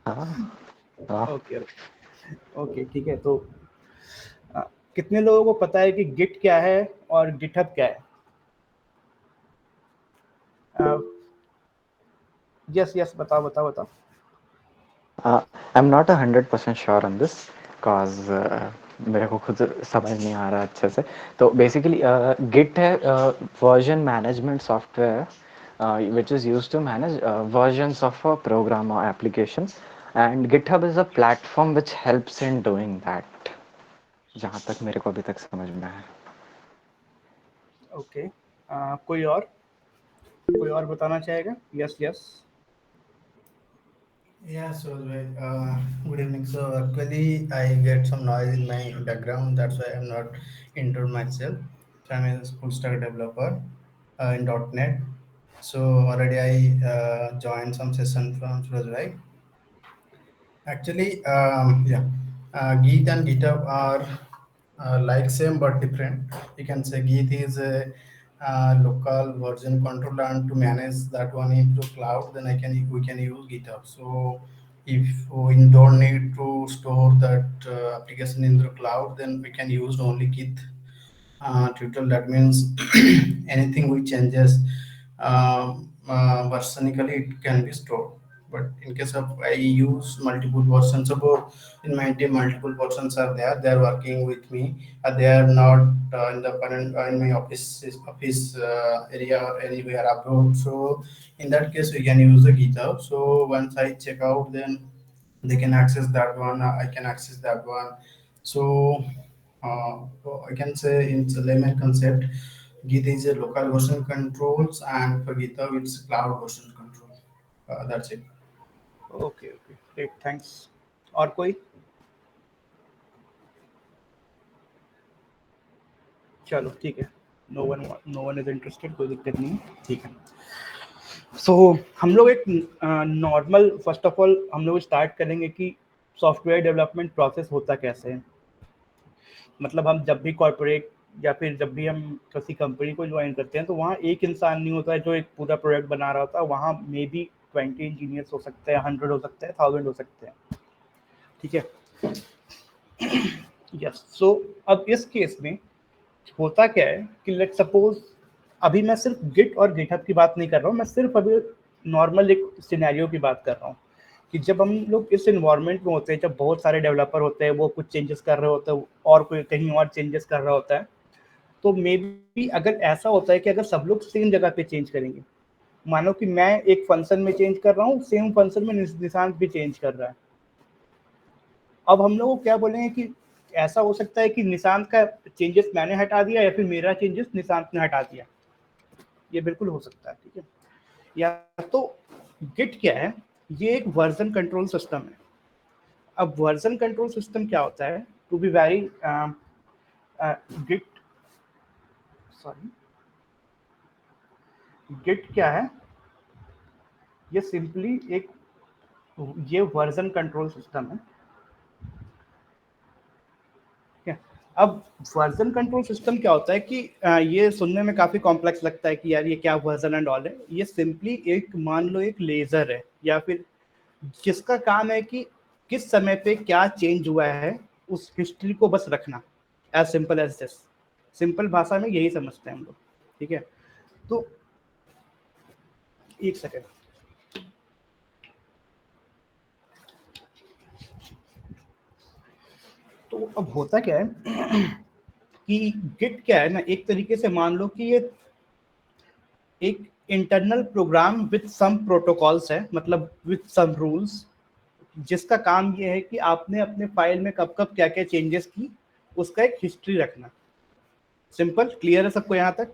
हाँ हाँ। Okay okay ठीक है। तो अ, कितने लोगों को पता है कि गिट क्या है और गिटहब क्या है? यस यस, बताओ बताओ बताओ। I am not 100% sure on this because मेरे को खुद समझ नहीं आ रहा अच्छे से। तो बेसिकली गिट है version management software which is used to manage versions of a program or application, and GitHub is a platform which helps in doing that, जहाँ तक मेरे को अभी तक समझ में है। ओके, कोई और बताना चाहेगा? Yes yes. Yeah, so good evening. So actually, I get some noise in my background. That's why I'm not into myself. So I'm a full stack developer in .NET. So already I joined some session from Suraj, right? Actually, yeah, Git and GitHub are like same but different. You can say Git is a local version control, and to manage that one into cloud, then I can we can use GitHub. So if we don't need to store that application in the cloud, then we can use only Git tutorial. That means anything which changes versionically, it can be stored. But in case of I use multiple versions, suppose in my team multiple persons are there, they are working with me, they are not in the current in my office area or anywhere abroad. So in that case, we can use the GitHub. So once I check out, then they can access that one. I can access that one. So I can say in layman concept, Git is a local version controls, and for GitHub it's cloud version control. That's it. Okay okay great, thanks. और कोई? चलो ठीक है। No one is interested, कोई दिक्कत नहीं है, ठीक है। सो हम लोग एक नॉर्मल, फर्स्ट ऑफ ऑल हम लोग स्टार्ट करेंगे कि सॉफ्टवेयर डेवलपमेंट प्रोसेस होता कैसे है। मतलब हम जब भी कॉर्पोरेट या फिर जब भी हम किसी कंपनी को ज्वाइन करते हैं, तो वहाँ एक इंसान नहीं होता है जो एक पूरा प्रोडक्ट बना रहा होता है। वहाँ मे बी 20 इंजीनियर्स हो सकते हैं, 100 हो सकते हैं, 1000 हो सकते हैं, ठीक है। यस, सो अब इस केस में होता क्या है कि लेट सपोज, अभी मैं सिर्फ गिट और गिटहब की बात नहीं कर रहा हूँ, मैं सिर्फ अभी नॉर्मल एक सिनेरियो की बात कर रहा हूँ कि जब हम लोग इस इन्वायरमेंट में होते हैं, जब बहुत सारे डेवलपर होते हैं, वो कुछ चेंजेस कर रहे होते हैं और कोई कहीं और चेंजेस कर रहा होता है, तो मे बी अगर ऐसा होता है कि अगर सब लोग सेम जगह पे चेंज करेंगे, मानो कि मैं एक फंक्शन में चेंज कर रहा हूँ, सेम फंक्शन में निशांत भी चेंज कर रहा है। अब हम लोग को क्या बोलेंगे कि ऐसा हो सकता है कि निशांत का चेंजेस मैंने हटा दिया या फिर मेरा चेंजेस निशांत ने हटा दिया, ये बिल्कुल हो सकता है, ठीक है। या तो गिट क्या है, ये एक वर्जन कंट्रोल सिस्टम है। अब वर्जन कंट्रोल सिस्टम क्या होता है, to be very git sorry git क्या है, ये सिंपली एक ये वर्जन कंट्रोल सिस्टम है, ठीक है। अब वर्जन कंट्रोल सिस्टम क्या होता है कि ये सुनने में काफी कॉम्प्लेक्स लगता है कि यार ये क्या वर्जन एंड ऑल है। ये सिंपली एक, मान लो एक लेजर है या फिर जिसका काम है कि किस समय पे क्या चेंज हुआ है, उस हिस्ट्री को बस रखना। As simple as this, simple भाषा में यही समझते हैं हम लोग, ठीक है। तो एक सेकेंड, तो अब होता क्या है कि गिट क्या है ना, एक तरीके से मान लो कि ये एक internal program with some protocols है, मतलब विथ सम रूल्स, जिसका काम ये है कि आपने अपने फाइल में कब कब क्या क्या चेंजेस की, उसका एक हिस्ट्री रखना। सिंपल, क्लियर है सबको यहाँ तक?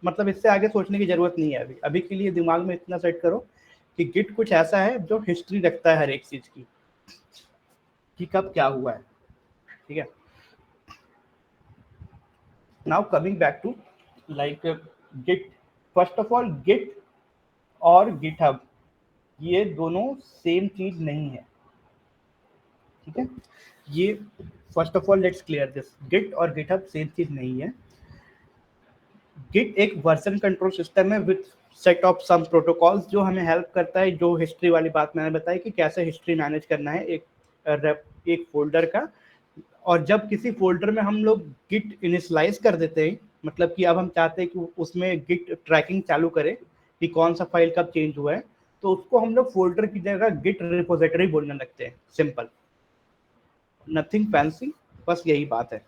मतलब इससे आगे सोचने की जरूरत नहीं है। अभी अभी के लिए दिमाग में इतना सेट करो कि गिट कुछ ऐसा है जो हिस्ट्री रखता है हर एक चीज की, कि कब क्या हुआ है, ठीक है। Now coming back to like git, first of all git और गिटहब ये दोनों सेम चीज नहीं है, ठीक है। ये first of all let's clear this, git और गिटहब सेम चीज नहीं है। गिट एक वर्जन कंट्रोल सिस्टम है with set of some protocols जो हमें हेल्प करता है, जो हिस्ट्री वाली बात मैंने बताई कि कैसे हिस्ट्री मैनेज करना है एक फोल्डर का। और जब किसी फोल्डर में हम लोग गिट इनिशियलाइज कर देते हैं, मतलब कि अब हम चाहते हैं कि उसमें गिट ट्रैकिंग चालू करे कि कौन सा फाइल कब चेंज हुआ है, तो उसको हम लोग फोल्डर की जगह गिट रिपोजिटरी बोलने लगते हैं। सिंपल, नथिंग फैंसी, बस यही बात है।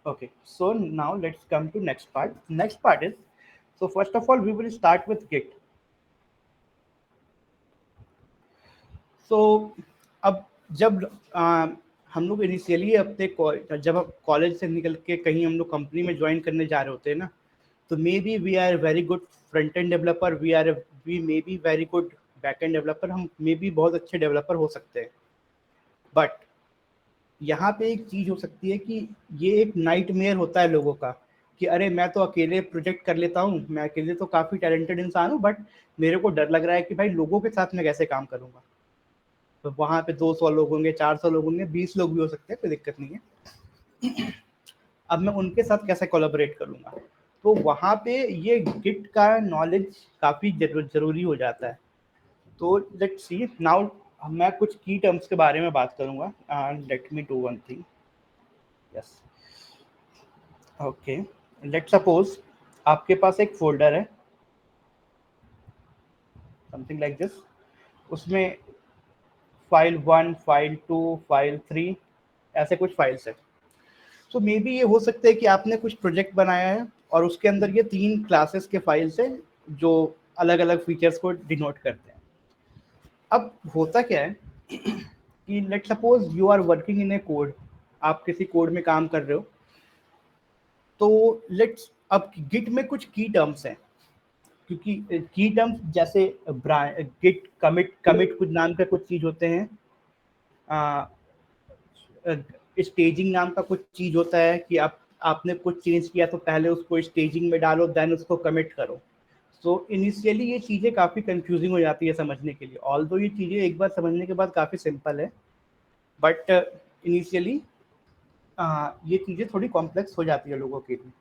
Okay, so now let's come to next part. Next part is, so first of all we will start with Git. So अब जब हम लोग इनिशियली अपने जब कॉलेज से निकल के कहीं हम लोग कंपनी में ज्वाइन करने जा रहे होते हैं ना, तो maybe we are very good front end developer, we may be very good back end developer, हम मे बी बहुत अच्छे डेवलपर हो सकते हैं। बट यहाँ पे एक चीज हो सकती है कि ये एक नाइटमेयर होता है लोगों का कि अरे मैं तो अकेले प्रोजेक्ट कर लेता हूँ, मैं अकेले तो काफी टैलेंटेड इंसान हूँ, बट मेरे को डर लग रहा है कि भाई लोगों के साथ मैं कैसे काम करूंगा। तो वहां पे 200 लोग होंगे, 400 लोग होंगे, 20 लोग भी हो सकते हैं, कोई दिक्कत नहीं है। अब मैं उनके साथ कैसे कोलैबोरेट करूंगा, तो वहां पे ये गिट का नॉलेज काफी जरूरी हो जाता है। तो लेट्स सी नाउ, मैं कुछ की टर्म्स के बारे में बात करूंगा। Late me do one thing. Yes, okay, let suppose आपके पास एक फोल्डर है, समथिंग लाइक दिस, उसमें फाइल 1, फाइल 2, फाइल 3 ऐसे कुछ फाइल्स है। तो मे बी ये हो सकता है कि आपने कुछ प्रोजेक्ट बनाया है और उसके अंदर ये 3 क्लासेस के फाइल्स हैं जो अलग अलग फीचर्स को डिनोट करते हैं। अब होता क्या है कि let suppose you are working in a code, आप किसी कोड में काम कर रहे हो, तो लेट्स, अब गिट में कुछ की टर्म्स हैं, क्योंकि की टर्म्स जैसे गिट कमिट कुछ नाम का कुछ चीज होते हैं, स्टेजिंग नाम का कुछ चीज होता है कि आपने कुछ चेंज किया तो पहले उसको स्टेजिंग में डालो, देन उसको कमिट करो। सो इनिशियली ये चीज़ें काफ़ी कंफ्यूजिंग हो जाती है समझने के लिए, ऑल्दो ये चीज़ें एक बार समझने के बाद काफ़ी सिंपल है, बट इनिशियली ये चीज़ें थोड़ी कॉम्प्लेक्स हो जाती है लोगों के लिए।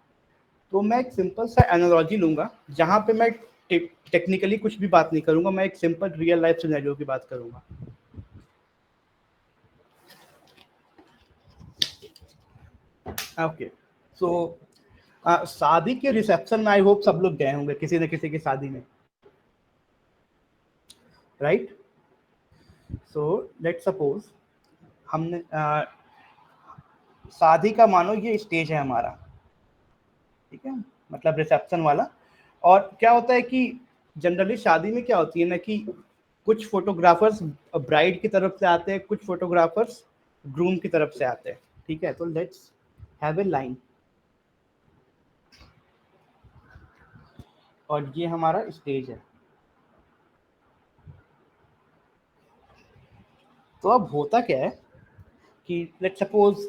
तो मैं एक सिंपल सा एनालॉजी लूँगा जहाँ पे मैं टेक्निकली कुछ भी बात नहीं करूँगा, मैं एक सिंपल रियल लाइफ सिनेरियो की बात करूँगा। ओके, सो शादी के रिसेप्शन में आई होप सब लोग गए होंगे किसी न किसी की शादी में, राइट? सो लेट सपोज हमने शादी का, मानो ये स्टेज है हमारा, ठीक है, मतलब रिसेप्शन वाला। और क्या होता है कि जनरली शादी में क्या होती है ना कि कुछ फोटोग्राफर्स ब्राइड की तरफ से आते हैं, कुछ फोटोग्राफर्स ग्रूम की तरफ से आते हैं, ठीक है। तो लेट्स हैव ए लाइन, और ये हमारा स्टेज है। तो अब होता क्या है कि लेट्स सपोज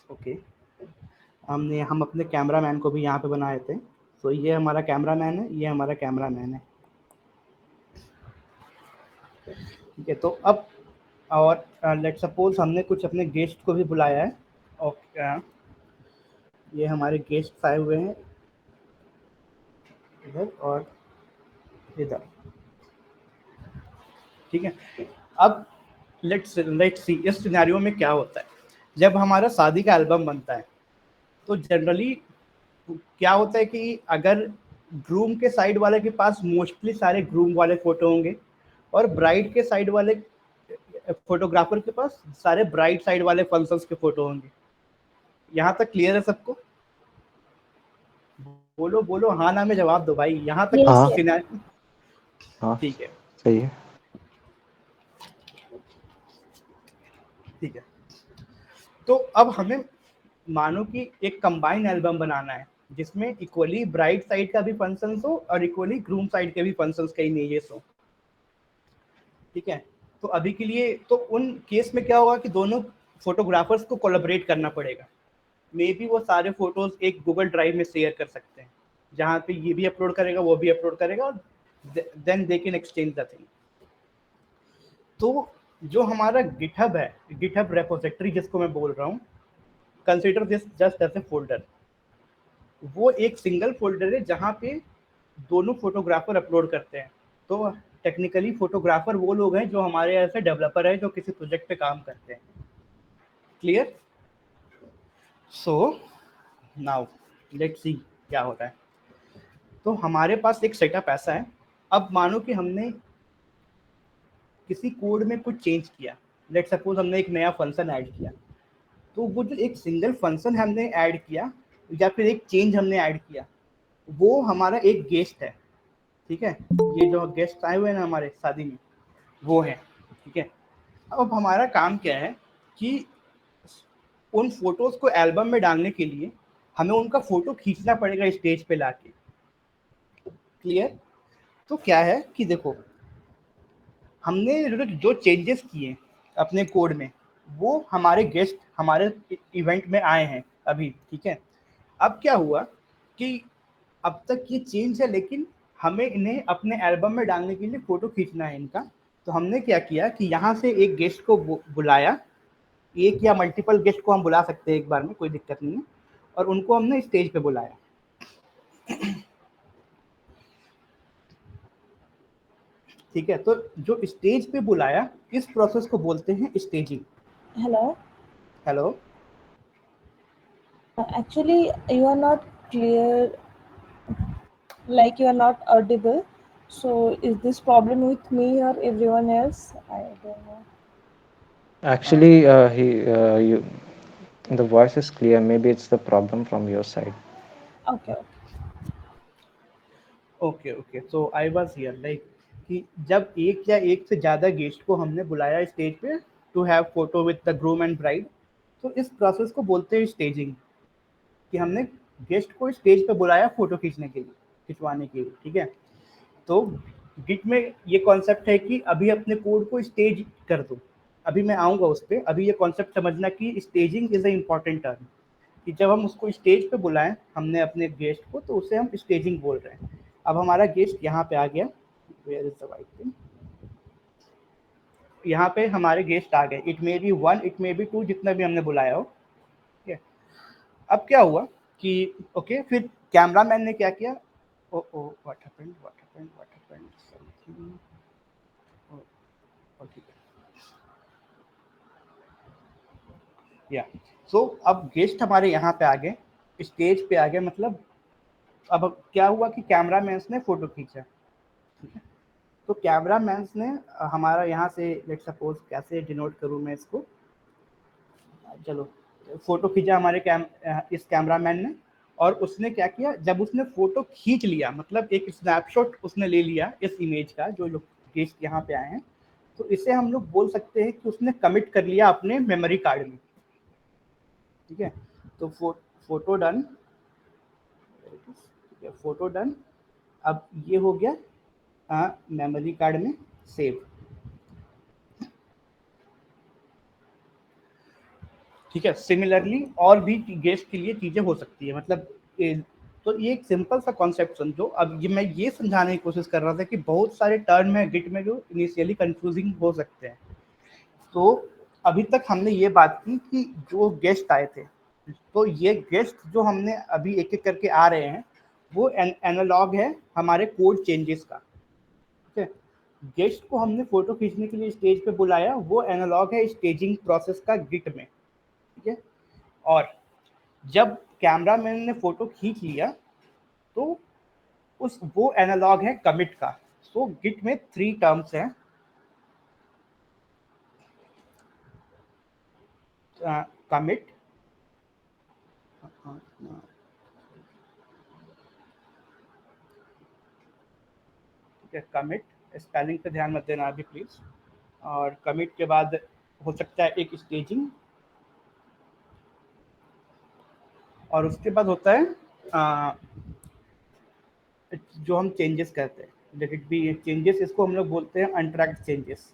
ओके, हम अपने कैमरामैन को भी यहाँ पे बनाए थे। तो ये हमारा कैमरामैन है, ये हमारा कैमरामैन है, ठीक है। तो अब और लेट सपोज हमने कुछ अपने गेस्ट को भी बुलाया है, और ये हमारे गेस्ट आए हुए हैं इधर और इधर, ठीक है। अब लेट्स सी इस सिनेरियो में क्या होता है। जब हमारा शादी का एल्बम बनता है तो जनरली क्या होता है कि अगर ग्रूम के साइड वाले के पास मोस्टली सारे ग्रूम वाले फोटो होंगे और ब्राइड के साइड वाले फोटोग्राफर के पास सारे ब्राइड साइड वाले फंक्शंस के फोटो होंगे। यहाँ तक क्लियर है सबको? बोलो बोलो, हाँ ना में जवाब दो भाई, यहाँ तक हाँ सिनेरियो हाँ ठीक है, सही है। ठीक है। तो अब हमें मानो कि एक कंबाइन एल्बम बनाना है जिसमें इक्वली ब्राइड साइड का भी फंक्शंस हो और इक्वली ग्रूम साइड के भी फंक्शंस का इमेजेस हो, ठीक है। तो अभी के लिए तो उन केस में क्या होगा कि दोनों फोटोग्राफर्स को कोलैबोरेट करना पड़ेगा। मे बी वो सारे फोटोज एक गूगल ड्राइव में शेयर कर सकते हैं जहाँ पे ये भी अपलोड करेगा, वो भी अपलोड करेगा, और then they can exchange the thing. तो जो हमारा गिटहब है, गिटहब रेपोजिटरी जिसको मैं बोल रहा हूँ, consider this just as a folder. वो एक सिंगल फोल्डर है जहाँ पे दोनों फोटोग्राफर अपलोड करते हैं। तो टेक्निकली फोटोग्राफर वो लोग हैं जो हमारे ऐसे डेवलपर है जो किसी प्रोजेक्ट पे काम करते हैं। Clear? So now let's see क्या होता है। तो हमारे पास एक सेटअप ऐसा है, अब मानो कि हमने किसी कोड में कुछ चेंज किया, लेट सपोज हमने एक नया फंक्शन ऐड किया, तो वो जो एक सिंगल फंक्शन हमने ऐड किया या फिर एक चेंज हमने ऐड किया, वो हमारा एक गेस्ट है, ठीक है। ये जो गेस्ट आए हुए हैं ना हमारे शादी में, वो है, ठीक है। अब हमारा काम क्या है कि उन फोटोज को एल्बम में डालने के लिए हमें उनका फोटो खींचना पड़ेगा स्टेज पे लाके। क्लियर? तो क्या है कि देखो, हमने जो चेंजेस किए अपने कोड में, वो हमारे गेस्ट हमारे इवेंट में आए हैं अभी, ठीक है। अब क्या हुआ कि अब तक ये चेंज है, लेकिन हमें इन्हें अपने एल्बम में डालने के लिए फोटो खींचना है इनका। तो हमने क्या किया कि यहाँ से एक गेस्ट को बुलाया, एक या मल्टीपल गेस्ट को हम बुला सकते हैं एक बार में, कोई दिक्कत नहीं है, और उनको हमने स्टेज पे बुलाया। ठीक है, तो जो स्टेज पे बुलाया, इस प्रोसेस को बोलते हैं staging. Hello. Hello? Actually, you are not clear, like you are not audible. So, is this problem with me or everyone else? I don't know. Actually, you, the voice is clear. Maybe it's the problem from your side. Okay, okay. Okay okay, so I was here like कि जब एक या एक से ज़्यादा guest को हमने बुलाया स्टेज पे to have photo with the groom and bride, तो इस प्रोसेस को बोलते हैं स्टेजिंग, कि हमने गेस्ट को स्टेज पे बुलाया फोटो खींचने के लिए, खिंचवाने के लिए, ठीक है। तो गिट में ये कॉन्सेप्ट है कि अभी अपने कोड को स्टेज कर दो, अभी मैं आऊँगा उस पर। अभी ये कॉन्सेप्ट समझना कि staging is a important term, कि जब हम उसको स्टेज पे बुलाएं हमने अपने गेस्ट को, तो उसे हम स्टेजिंग बोल रहे हैं। अब हमारा गेस्ट यहाँ पे आ गया, where is the white thing, यहाँ पे हमारे गेस्ट आ गए, it may be 1 it may be 2, जितना भी हमने बुलाया हो, ठीक है। अब क्या हुआ कि ओके, फिर कैमरामैन ने क्या किया, ओ ओ व्हाट हैपेंड समथिंग, ठीक है या। सो अब गेस्ट हमारे यहाँ पे आ गए, स्टेज पे आ गए, मतलब अब क्या हुआ कि कैमरामैन ने फोटो खींचा, ठीक है। तो कैमरामैन ने हमारा यहाँ से लेट सपोज कैसे डिनोट करूँ मैं इसको, चलो, फोटो खींचा हमारे इस कैमरामैन ने, और उसने क्या किया, जब उसने फोटो खींच लिया, मतलब एक स्नैपशॉट उसने ले लिया इस इमेज का, जो लोग गेस्ट यहाँ पे आए हैं, तो इसे हम लोग बोल सकते हैं कि उसने कमिट कर लिया अपने मेमोरी कार्ड में, ठीक है। तो फोटो डन, फोटो डन, अब ये हो गया मेमोरी कार्ड में सेव, ठीक है। सिमिलरली और भी गेस्ट के लिए चीज़ें हो सकती है, मतलब तो ये एक सिंपल सा कॉन्सेप्ट समझो। अब ये मैं ये समझाने की कोशिश कर रहा था कि बहुत सारे टर्म है गिट में जो इनिशियली कंफ्यूजिंग हो सकते हैं। तो अभी तक हमने ये बात की कि जो गेस्ट आए थे, तो ये गेस्ट जो हमने अभी एक एक करके आ रहे हैं, वो एनालॉग है हमारे कोड चेंजेस का, ठीक है। गेस्ट को हमने फोटो खींचने के लिए स्टेज पे बुलाया, वो एनालॉग है स्टेजिंग प्रोसेस का गिट में, ठीक है। और जब कैमरामैन ने फोटो खींच लिया, तो वो एनालॉग है कमिट का। सो गिट में 3 टर्म्स हैं, कमिट, ठीक है, कमिट, स्पेलिंग पे ध्यान मत देना अभी प्लीज। और कमिट के बाद हो सकता है एक स्टेजिंग, और उसके बाद होता है जो हम चेंजेस करते हैं, लेट इट बी चेंजेस, इसको हम लोग बोलते हैं अनट्रैक्ड चेंजेस,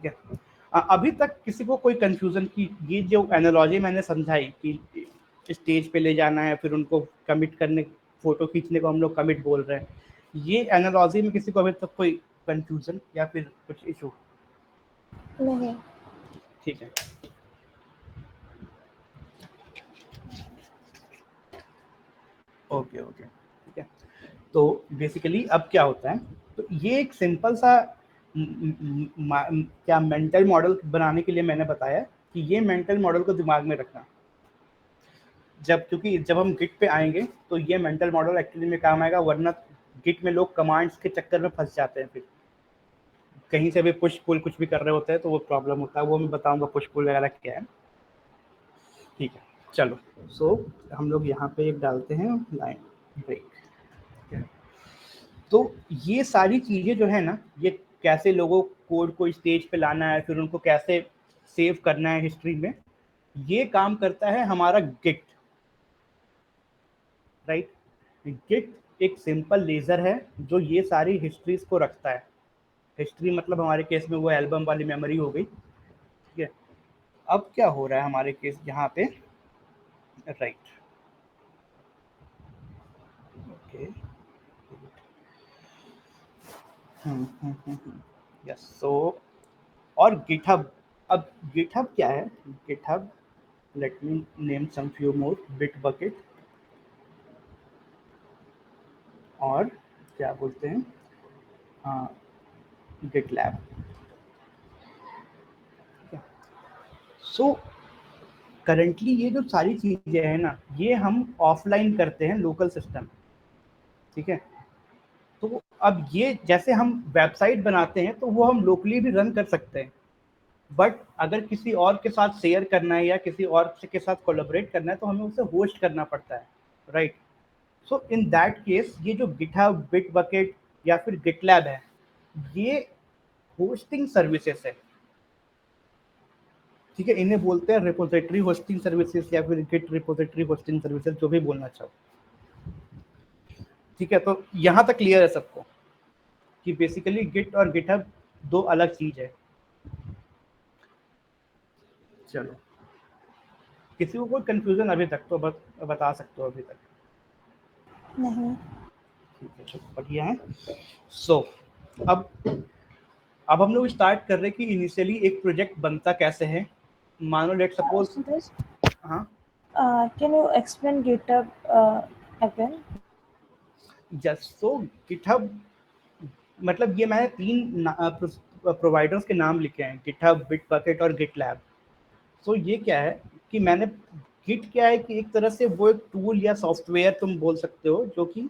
ठीक है। अभी तक किसी को कोई कंफ्यूजन की, ये जो एनालॉजी मैंने समझाई कि स्टेज पे ले जाना है, फिर उनको कमिट करने, फोटो खींचने को हम लोग कमिट बोल रहे हैं, ये एनालॉजी में किसी को अभी तक कोई कंफ्यूजन या फिर कुछ इशू? नहीं. ठीक है, ओके ओके, ठीक है। तो बेसिकली अब क्या होता है, तो ये एक सिंपल सा क्या मेंटल मॉडल बनाने के लिए मैंने बताया कि ये मेंटल मॉडल को दिमाग में रखना, क्योंकि जब हम गिट पे आएंगे तो ये मेंटल मॉडल एक्चुअली में काम आएगा, वरना गिट में लोग कमांड्स के चक्कर में फंस जाते हैं, फिर कहीं से भी पुश पुल कुछ भी कर रहे होते हैं तो वो प्रॉब्लम होता है, वो मैं बताऊंगा पुश पुल वगैरह क्या है, ठीक है। चलो, सो हम लोग यहाँ पे एक डालते हैं लाइन ब्रेक। तो ये सारी चीज़ें जो है ना, ये कैसे लोगों कोड को स्टेज पे लाना है, फिर उनको कैसे सेव करना है हिस्ट्री में, ये काम करता है हमारा गिट, राइट। गिट एक सिंपल लेजर है जो ये सारी हिस्ट्रीज को रखता है। हिस्ट्री मतलब हमारे केस में वो एल्बम वाली मेमोरी हो गई, ठीक है। अब क्या हो रहा है हमारे केस यहाँ पे, राइट, ओके, यस। सो और गिटहब, अब गिटहब क्या है, GitHub, let me name some few more, Bitbucket, और क्या बोलते हैं, हाँ, गिटलैब। सो करंटली ये जो सारी चीजें हैं ना, ये हम ऑफलाइन करते हैं लोकल सिस्टम, ठीक है। तो अब ये जैसे हम वेबसाइट बनाते हैं तो वो हम लोकली भी रन कर सकते हैं, बट अगर किसी और के साथ शेयर करना है या किसी और के साथ कोलैबोरेट करना है तो हमें उसे होस्ट करना पड़ता है, right. So in that case ये जो गिटहब, बिटबकेट या फिर गिटलैब है, ये होस्टिंग सर्विसेज है, ठीक है। इन्हें बोलते हैं रिपोजिटरी होस्टिंग सर्विसेज या फिर गिट रिपोजिटरी होस्टिंग सर्विसेज, जो भी बोलना चाहो, ठीक है। तो यहाँ तक क्लियर है सबको कि बेसिकली गिट और गिटहब दो अलग चीज है। चलो, किसी को कोई कंफ्यूजन अभी तक तो बता सकते हो अभी तक? नहीं। ठीक है, चलो बढ़िया है। सो अब हम लोग स्टार्ट कर रहे हैं कि इनिशियली एक प्रोजेक्ट बनता कैसे है। मानो लेट सपोज, Suresh, हाँ, can you explain GitHub again? Just so GitHub मतलब ये मैंने तीन प्रोवाइडर्स के नाम लिखे हैं, गिटहब, बिटबकेट और गिटलैब। सो ये क्या है कि मैंने, गिट क्या है कि एक तरह से वो एक टूल या सॉफ्टवेयर तुम बोल सकते हो, जो कि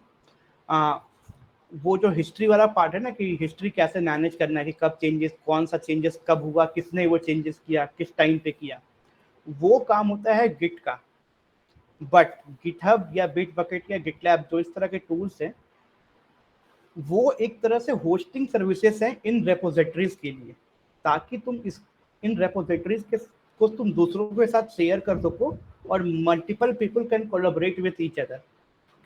वो जो हिस्ट्री वाला पार्ट है ना, कि हिस्ट्री कैसे मैनेज करना है, कि कब चेंजेस, कौन सा चेंजेस कब हुआ, किसने वो चेंजेस किया, किस टाइम पे किया, वो काम होता है गिट का। बट गिटहब या बिटबकेट या गिटलैब जो इस तरह के टूल्स हैं, वो एक तरह से होस्टिंग सर्विसेज हैं इन रेपोजिटरीज के लिए, ताकि तुम इन रेपोजिटरीज के को तुम दूसरों के साथ शेयर कर सको और multiple people can collaborate with each other.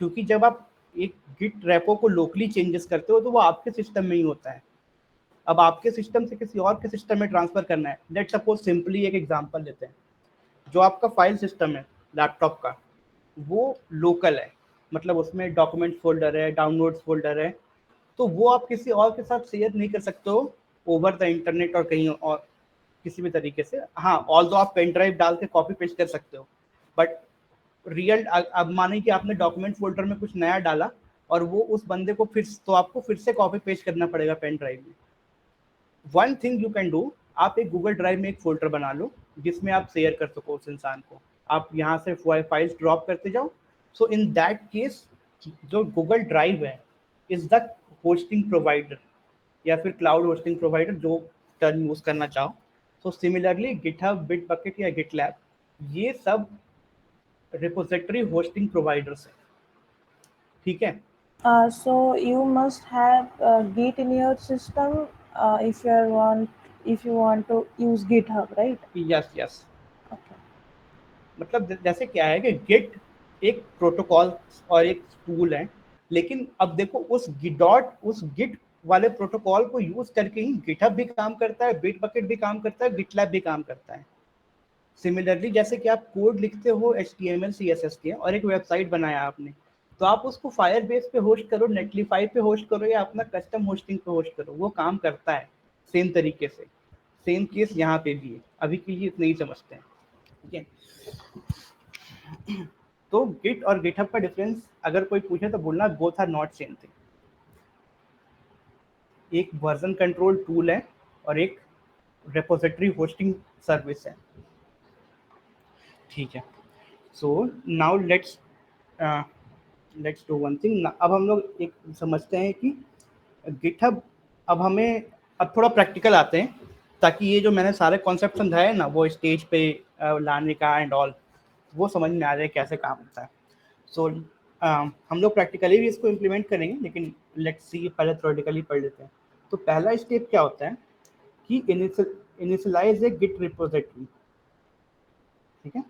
क्योंकि जब आप एक गिट रेपो को लोकली चेंजेस करते हो तो वो आपके सिस्टम में ही होता है। अब आपके सिस्टम से किसी और के सिस्टम में ट्रांसफर करना है, लेट सपोज सिंपली एक एग्जांपल लेते हैं, जो आपका फाइल सिस्टम है लैपटॉप का, वो लोकल है, मतलब उसमें डॉक्यूमेंट फोल्डर है, डाउनलोड्स फोल्डर है, तो वो आप किसी और के साथ शेयर नहीं कर सकते हो ओवर द इंटरनेट और कहीं और किसी भी तरीके से। हाँ, ऑल्दो आप पेन ड्राइव डाल के कॉपी पेस्ट कर सकते हो, बट रियल, अब माने कि आपने डॉक्यूमेंट फोल्डर में कुछ नया डाला और वो उस बंदे को फिर, तो आपको फिर से कॉपी पेस्ट करना पड़ेगा पेन ड्राइव में। One thing you can do, आप एक गूगल ड्राइव में एक फोल्डर बना लो जिसमें आप शेयर कर सको उस इंसान को, आप यहाँ से फाइल्स ड्रॉप करते जाओ। सो इन दैट केस जो गूगल ड्राइव है इज द होस्टिंग प्रोवाइडर या फिर क्लाउड होस्टिंग प्रोवाइडर, जो टर्म यूज करना चाहो। सो सिमिलरली गिटहब, बिटबकेट या गिटलैब, ये सब रिपोजिटरी होस्टिंग प्रोवाइडर्स है, ठीक है। So you must have Git in your system if you want to use GitHub, right? Yes yes, Okay. मतलब जैसे क्या है कि गिट एक प्रोटोकॉल और एक टूल है, लेकिन अब देखो उस गिट वाले प्रोटोकॉल को यूज करके ही गिटहब भी काम करता है, बिटबकेट भी काम करता है, गिटलैब भी काम करता है। सिमिलरली जैसे कि आप कोड लिखते हो HTML CSS के और एक वेबसाइट बनाया आपने, तो आप उसको फायरबेस पे होस्ट करो, नेटलीफाई पे होस्ट करो या अपना कस्टम होस्टिंग पे होस्ट करो, वो काम करता है सेम तरीके से। सेम केस यहाँ पे भी है, अभी के लिए इतना ही समझते हैं, ठीक है। तो गिट और गिटहब का डिफरेंस अगर कोई पूछे तो बोलना both are not same thing. एक वर्जन कंट्रोल टूल है और एक रेपोजिटरी होस्टिंग सर्विस है, ठीक है। So now let's do one thing. अब हम लोग एक समझते हैं कि गिटहब, अब हमें अब थोड़ा प्रैक्टिकल आते हैं, ताकि ये जो मैंने सारे कॉन्सेप्ट समझाए ना वो स्टेज पे लाने का एंड ऑल वो समझ में आ जाए कैसे काम होता है। सो हम लोग प्रैक्टिकली भी इसको इम्प्लीमेंट करेंगे, लेकिन लेट्स सी पहले थ्योरेटिकली पढ़ लेते हैं। तो पहला स्टेप क्या होता है कि इनिशियलाइज ए गिट रिपोजिटरी, ठीक है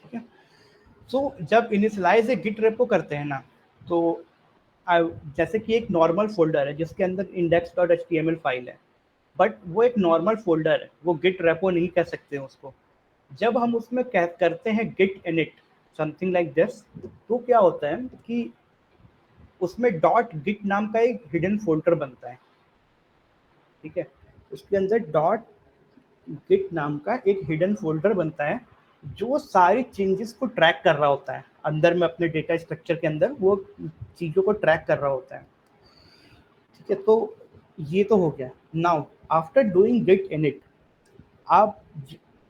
ठीक है। सो जब इनिशियलाइज ए गिट रेपो करते हैं ना, तो जैसे कि एक नॉर्मल फोल्डर है जिसके अंदर index.html फाइल है, बट वो एक नॉर्मल फोल्डर है, वो गिट रेपो नहीं कह सकते हैं उसको। जब हम उसमें करते हैं git init something like this, तो क्या होता है कि उसमें डॉट गिट नाम का एक हिडन फोल्डर बनता है, ठीक है। उसके अंदर डॉट गिट नाम का एक हिडन फोल्डर बनता है जो सारी चेंजेस को ट्रैक कर रहा होता है, अंदर में अपने डेटा स्ट्रक्चर के अंदर वो चीज़ों को ट्रैक कर रहा होता है, ठीक है। तो ये तो हो गया। Now after doing git init, आप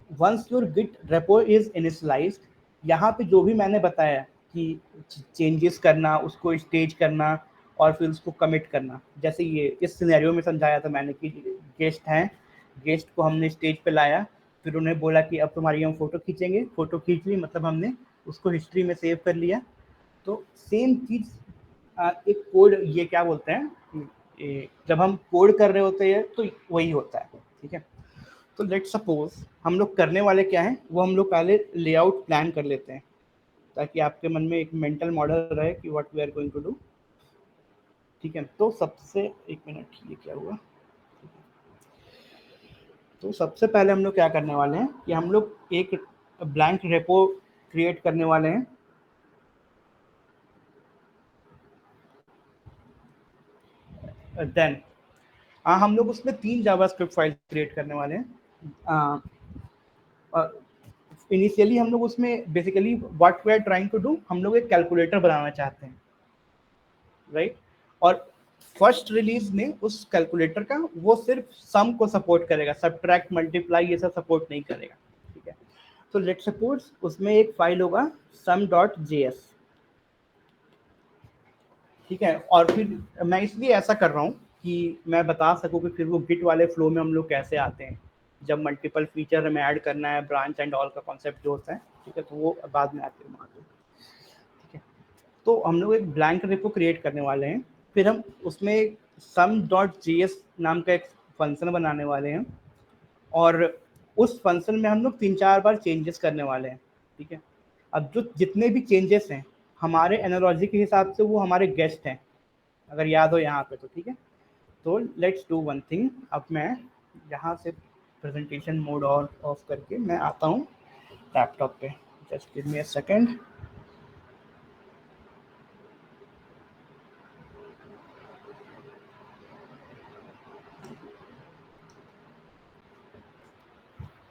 once your git repo is initialised, यहाँ पे जो भी मैंने बताया कि चेंजेस करना, उसको स्टेज करना और फिर उसको कमिट करना, जैसे ये इस सिनेरियो में समझाया था मैंने कि गेस्ट हैं, गेस्ट को हमने स्टेज पे लाया, फिर उन्हें बोला कि अब तुम्हारी हम फोटो खींचेंगे, फोटो खींच ली मतलब हमने उसको हिस्ट्री में सेव कर लिया। तो सेम चीज़ एक कोड, ये क्या बोलते हैं, जब हम कोड कर रहे होते हैं तो वही होता है, ठीक है। तो लेट सपोज हम लोग करने वाले क्या हैं, वो हम लोग पहले लेआउट प्लान कर लेते हैं, ताकि आपके मन में एक मेंटल मॉडल रहे कि what we are going to do, ठीक है। तो सबसे एक मिनट, ये क्या हुआ, तो सबसे पहले हम लोग क्या करने वाले हैं कि हम लोग एक ब्लैंक रेपो क्रिएट करने वाले हैं। देन हम लोग उसमें 3 जावास्क्रिप्ट फाइल क्रिएट करने वाले हैं। इनिशियली हम लोग उसमें basically what we are trying to do, हम लोग एक कैलकुलेटर बनाना चाहते हैं, राइट। और फर्स्ट रिलीज में उस कैलकुलेटर का वो सिर्फ सम को सपोर्ट करेगा, सब्ट्रैक्ट मल्टीप्लाई ये सब सपोर्ट नहीं करेगा, ठीक है। तो लेट सपोज उसमें एक फाइल होगा sum.js, ठीक है। और फिर मैं इसलिए ऐसा कर रहा हूँ कि मैं बता सकूँ कि फिर वो गिट वाले फ्लो में हम लोग कैसे आते हैं, जब मल्टीपल फीचर हमें ऐड करना है, ब्रांच एंड ऑल का कॉन्सेप्ट जो होता है, ठीक है। तो वो बाद में आते हैं वहाँ पे, ठीक है। तो हम लोग एक ब्लैंक रेपो क्रिएट करने वाले हैं, फिर हम उसमें sum.js नाम का एक फंक्शन बनाने वाले हैं, और उस फंक्शन में हम लोग 3-4 बार चेंजेस करने वाले हैं, ठीक है। अब जो जितने भी चेंजेस हैं हमारे एनालॉजी के हिसाब से वो हमारे गेस्ट हैं, अगर याद हो यहाँ पे तो, ठीक है। तो लेट्स डू वन थिंग, अब मैं यहाँ से प्रेजेंटेशन मोड ऑफ करके मैं आता हूँ लैपटॉप पे, just give me a second.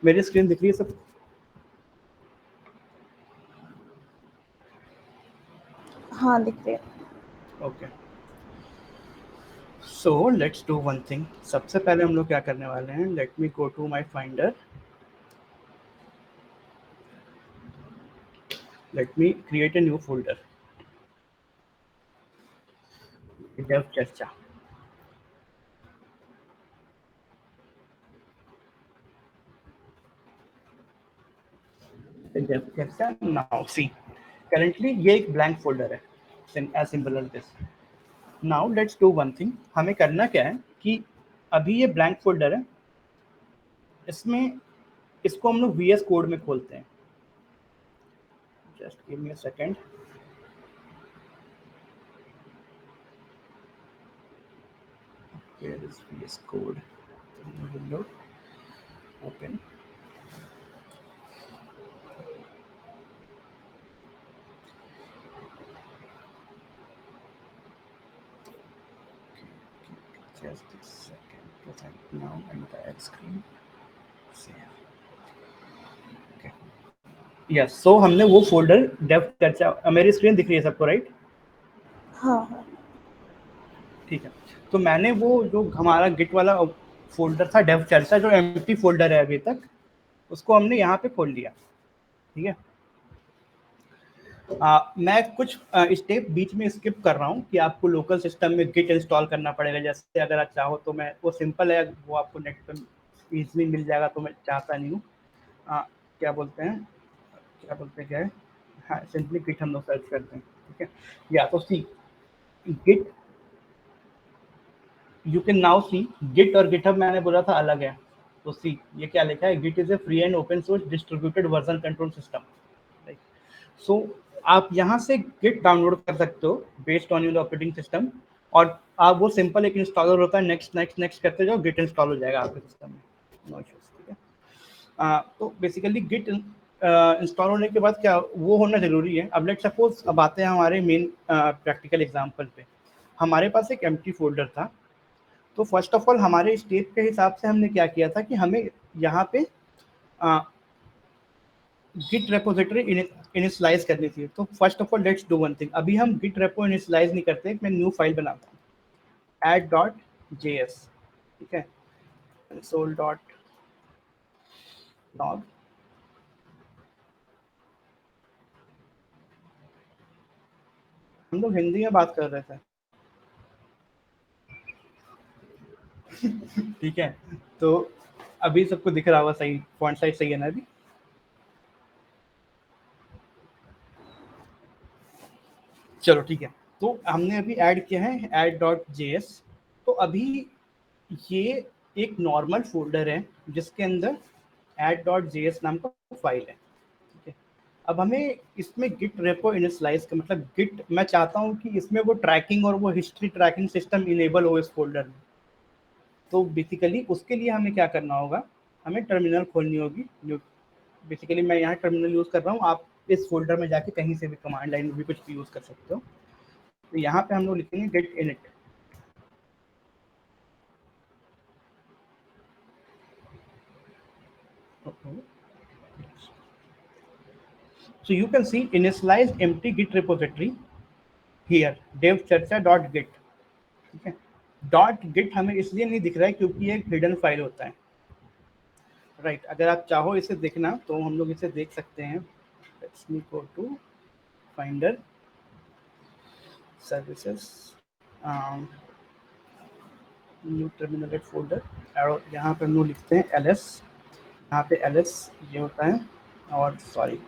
मेरी स्क्रीन दिख रही है सब? हाँ दिख रही है। Okay, so let's do one thing. सबसे पहले हम लोग क्या करने वाले हैं, let me go to my Finder, let me create a new folder, Dev Charcha. Dev Charcha, now see currently ये एक ब्लैंक फोल्डर है, as simple as this. Now let's do one thing, हमें करना क्या है कि अभी ये ब्लैंक फोल्डर है, इसमें इसको हम लोग VS कोड में खोलते हैं, just give me a second. Where is VS Code? Window, open. Just a second, because I'm now in the X screen. Save. Okay. Yes, so हमने वो फोल्डर डेव चर्चा, मेरी स्क्रीन दिख रही है सबको राइट? हाँ हाँ ठीक है, तो मैंने वो जो हमारा गिट वाला फोल्डर था डेव चर्चा, जो एम्प्टी फोल्डर है अभी तक, उसको हमने यहाँ पे खोल लिया। ठीक है, मैं कुछ स्टेप बीच में स्किप कर रहा हूँ कि आपको लोकल सिस्टम में गिट इंस्टॉल करना पड़ेगा। जैसे अगर आप चाहो तो मैं, वो सिंपल है, वो आपको नेट पर ईजिली मिल जाएगा, तो मैं चाहता नहीं हूँ। क्या बोलते हैं, क्या है, हाँ सिंपली गिट हम लोग सर्च करते हैं। ठीक है, या तो see git, you can now see git और गिटहब मैंने बोला था अलग है, तो सी ये क्या लिखा है, git is a free and open source distributed version control system. Right, so आप यहाँ से गिट डाउनलोड कर सकते हो based on your operating system, और आप वो सिंपल एक इंस्टॉलर होता है, नेक्स्ट नेक्स्ट नेक्स्ट करते जाओ, गिट इंस्टॉल हो जाएगा आपके सिस्टम में, नो इश्यूज। ठीक है, तो बेसिकली गिट इंस्टॉल होने के बाद क्या वो होना जरूरी है। अब लेट सपोज, अब आते हैं हमारे मेन प्रैक्टिकल एग्जांपल पे। हमारे पास एक एम्प्टी फोल्डर था, तो फर्स्ट ऑफ ऑल हमारे स्टेप के हिसाब से हमने क्या किया था कि हमें यहाँ पे गिट रेपोजिटरी इनिशियलाइज करनी थी। तो first of all let's do one thing, अभी हम गिट रेपो इनिशियलाइज नहीं करते, मैं न्यू फाइल बनाता हूँ add.js। ठीक है, console.log, हम लोग हिंदी में बात कर रहे थे। ठीक है, तो अभी सबको दिख रहा होगा सही, फॉन्ट साइज सही है ना अभी? चलो ठीक है, तो हमने अभी ऐड किया है add.js। तो अभी ये एक नॉर्मल फोल्डर है जिसके अंदर add.js नाम का फाइल है। ठीक है, अब हमें इसमें गिट रेपो इनिशियलाइज का मतलब गिट, मैं चाहता हूँ कि इसमें वो ट्रैकिंग और वो हिस्ट्री ट्रैकिंग सिस्टम इनेबल हो इस फोल्डर में। तो बेसिकली उसके लिए हमें क्या करना होगा, हमें टर्मिनल खोलनी होगी। जो बेसिकली मैं यहाँ टर्मिनल यूज़ कर रहा हूँ, आप इस फोल्डर में जाके कहीं से भी कमांड लाइन में भी कुछ भी यूज़ कर सकते हो। तो यहाँ पे हम लोग लिखेंगे git init. So you can see initialize empty git repository here dev charcha.git। ठीक है, डॉट गिट हमें इसलिए नहीं दिख रहा है क्योंकि ये एक हिडन फाइल होता है। राइट, अगर आप चाहो इसे देखना तो हम लोग इसे देख सकते हैं। Let's me go to Finder services, new terminal folder, और यहाँ पे हम लोग लिखते हैं ls। यहाँ पे ls ये होता है, और सॉरी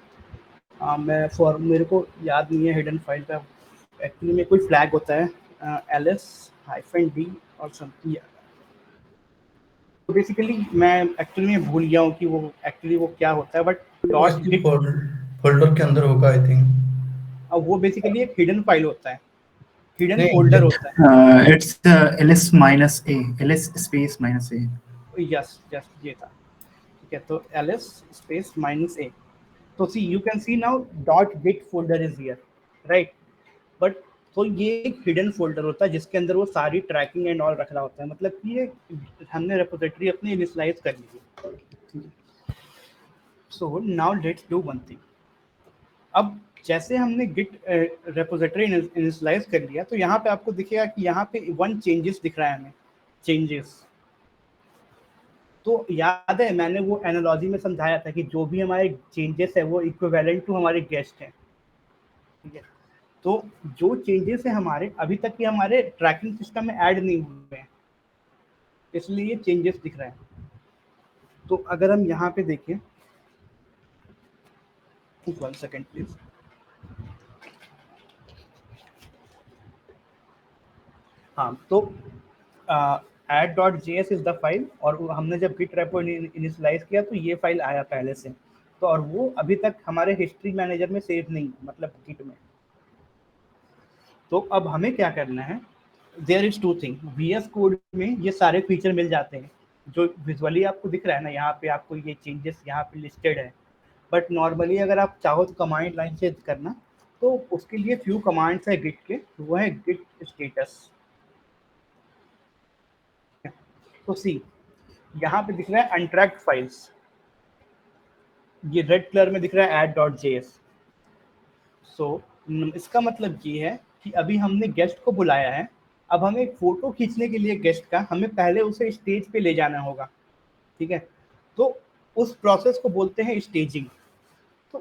मैं फॉर मेरे को याद नहीं है हिडन फाइल का, एक्चुअली में कोई फ्लैग होता है ls-d और समथिंग। तो बेसिकली मैं एक्चुअली में भूल गया हूँ कि वो एक्चुअली वो क्या होता है, बट डॉट गिट फोल्डर के अंदर होगा आई थिंक। वो बेसिकली एक हिडन फाइल होता है, हिडन नहीं, फोल्डर होता है। It's ls minus a, ls space minus a। Yes yes ये था। ठीक है, तो ls स्पेस माइनस ए। तो see you can see now dot git folder is here, right. But तो ये एक हिडन फोल्डर होता है जिसके अंदर वो सारी ट्रैकिंग एंड ऑल रख रहा होता है, मतलब कि ये हमने रेपोजिटरी अपनी इनिशियलाइज कर ली है। So now let's do one thing. अब जैसे हमने गिट रेपोजिटरी इनिशियलाइज कर लिया, तो यहाँ पे आपको दिखेगा कि यहाँ पे वन चेंजेस दिख रहा है हमें, चेंजेस। तो याद है मैंने वो एनालॉजी में समझाया था कि जो भी हमारे चेंजेस है वो इक्विवेलेंट टू हमारे गेस्ट हैं। ठीक है, तो जो चेंजेस है हमारे अभी तक के हमारे ट्रैकिंग सिस्टम में ऐड नहीं हुए हैं, इसलिए ये चेंजेस दिख रहे हैं। तो अगर हम यहाँ पे देखें, 1 सेकेंड प्लीज। हाँ, तो add.js इज द फाइल, और हमने जब गिट रेपो इनिशियलाइज किया तो ये फाइल आया पहले से, तो और वो अभी तक हमारे हिस्ट्री मैनेजर में सेव नहीं, मतलब गिट में। तो अब हमें क्या करना है, there is two thing, VS code में ये सारे फीचर मिल जाते हैं जो विजुअली आपको दिख रहा है ना, यहाँ पे आपको ये चेंजेस यहाँ पे लिस्टेड है। बट नॉर्मली अगर आप चाहो तो कमांड लाइन से करना, तो उसके लिए फ्यू कमांड्स है गिट के, वो है गिट स्टेटस। तो सी यहाँ पे दिख रहा है अनट्रैक्ड फाइल्स। ये रेड कलर में दिख रहा है add.js। सो इसका मतलब ये है कि अभी हमने गेस्ट को बुलाया है, अब हमें एक फोटो खींचने के लिए गेस्ट का हमें पहले उसे स्टेज पे ले जाना होगा, ठीक है। तो उस प्रोसेस को बोलते हैं स्टेजिंग। तो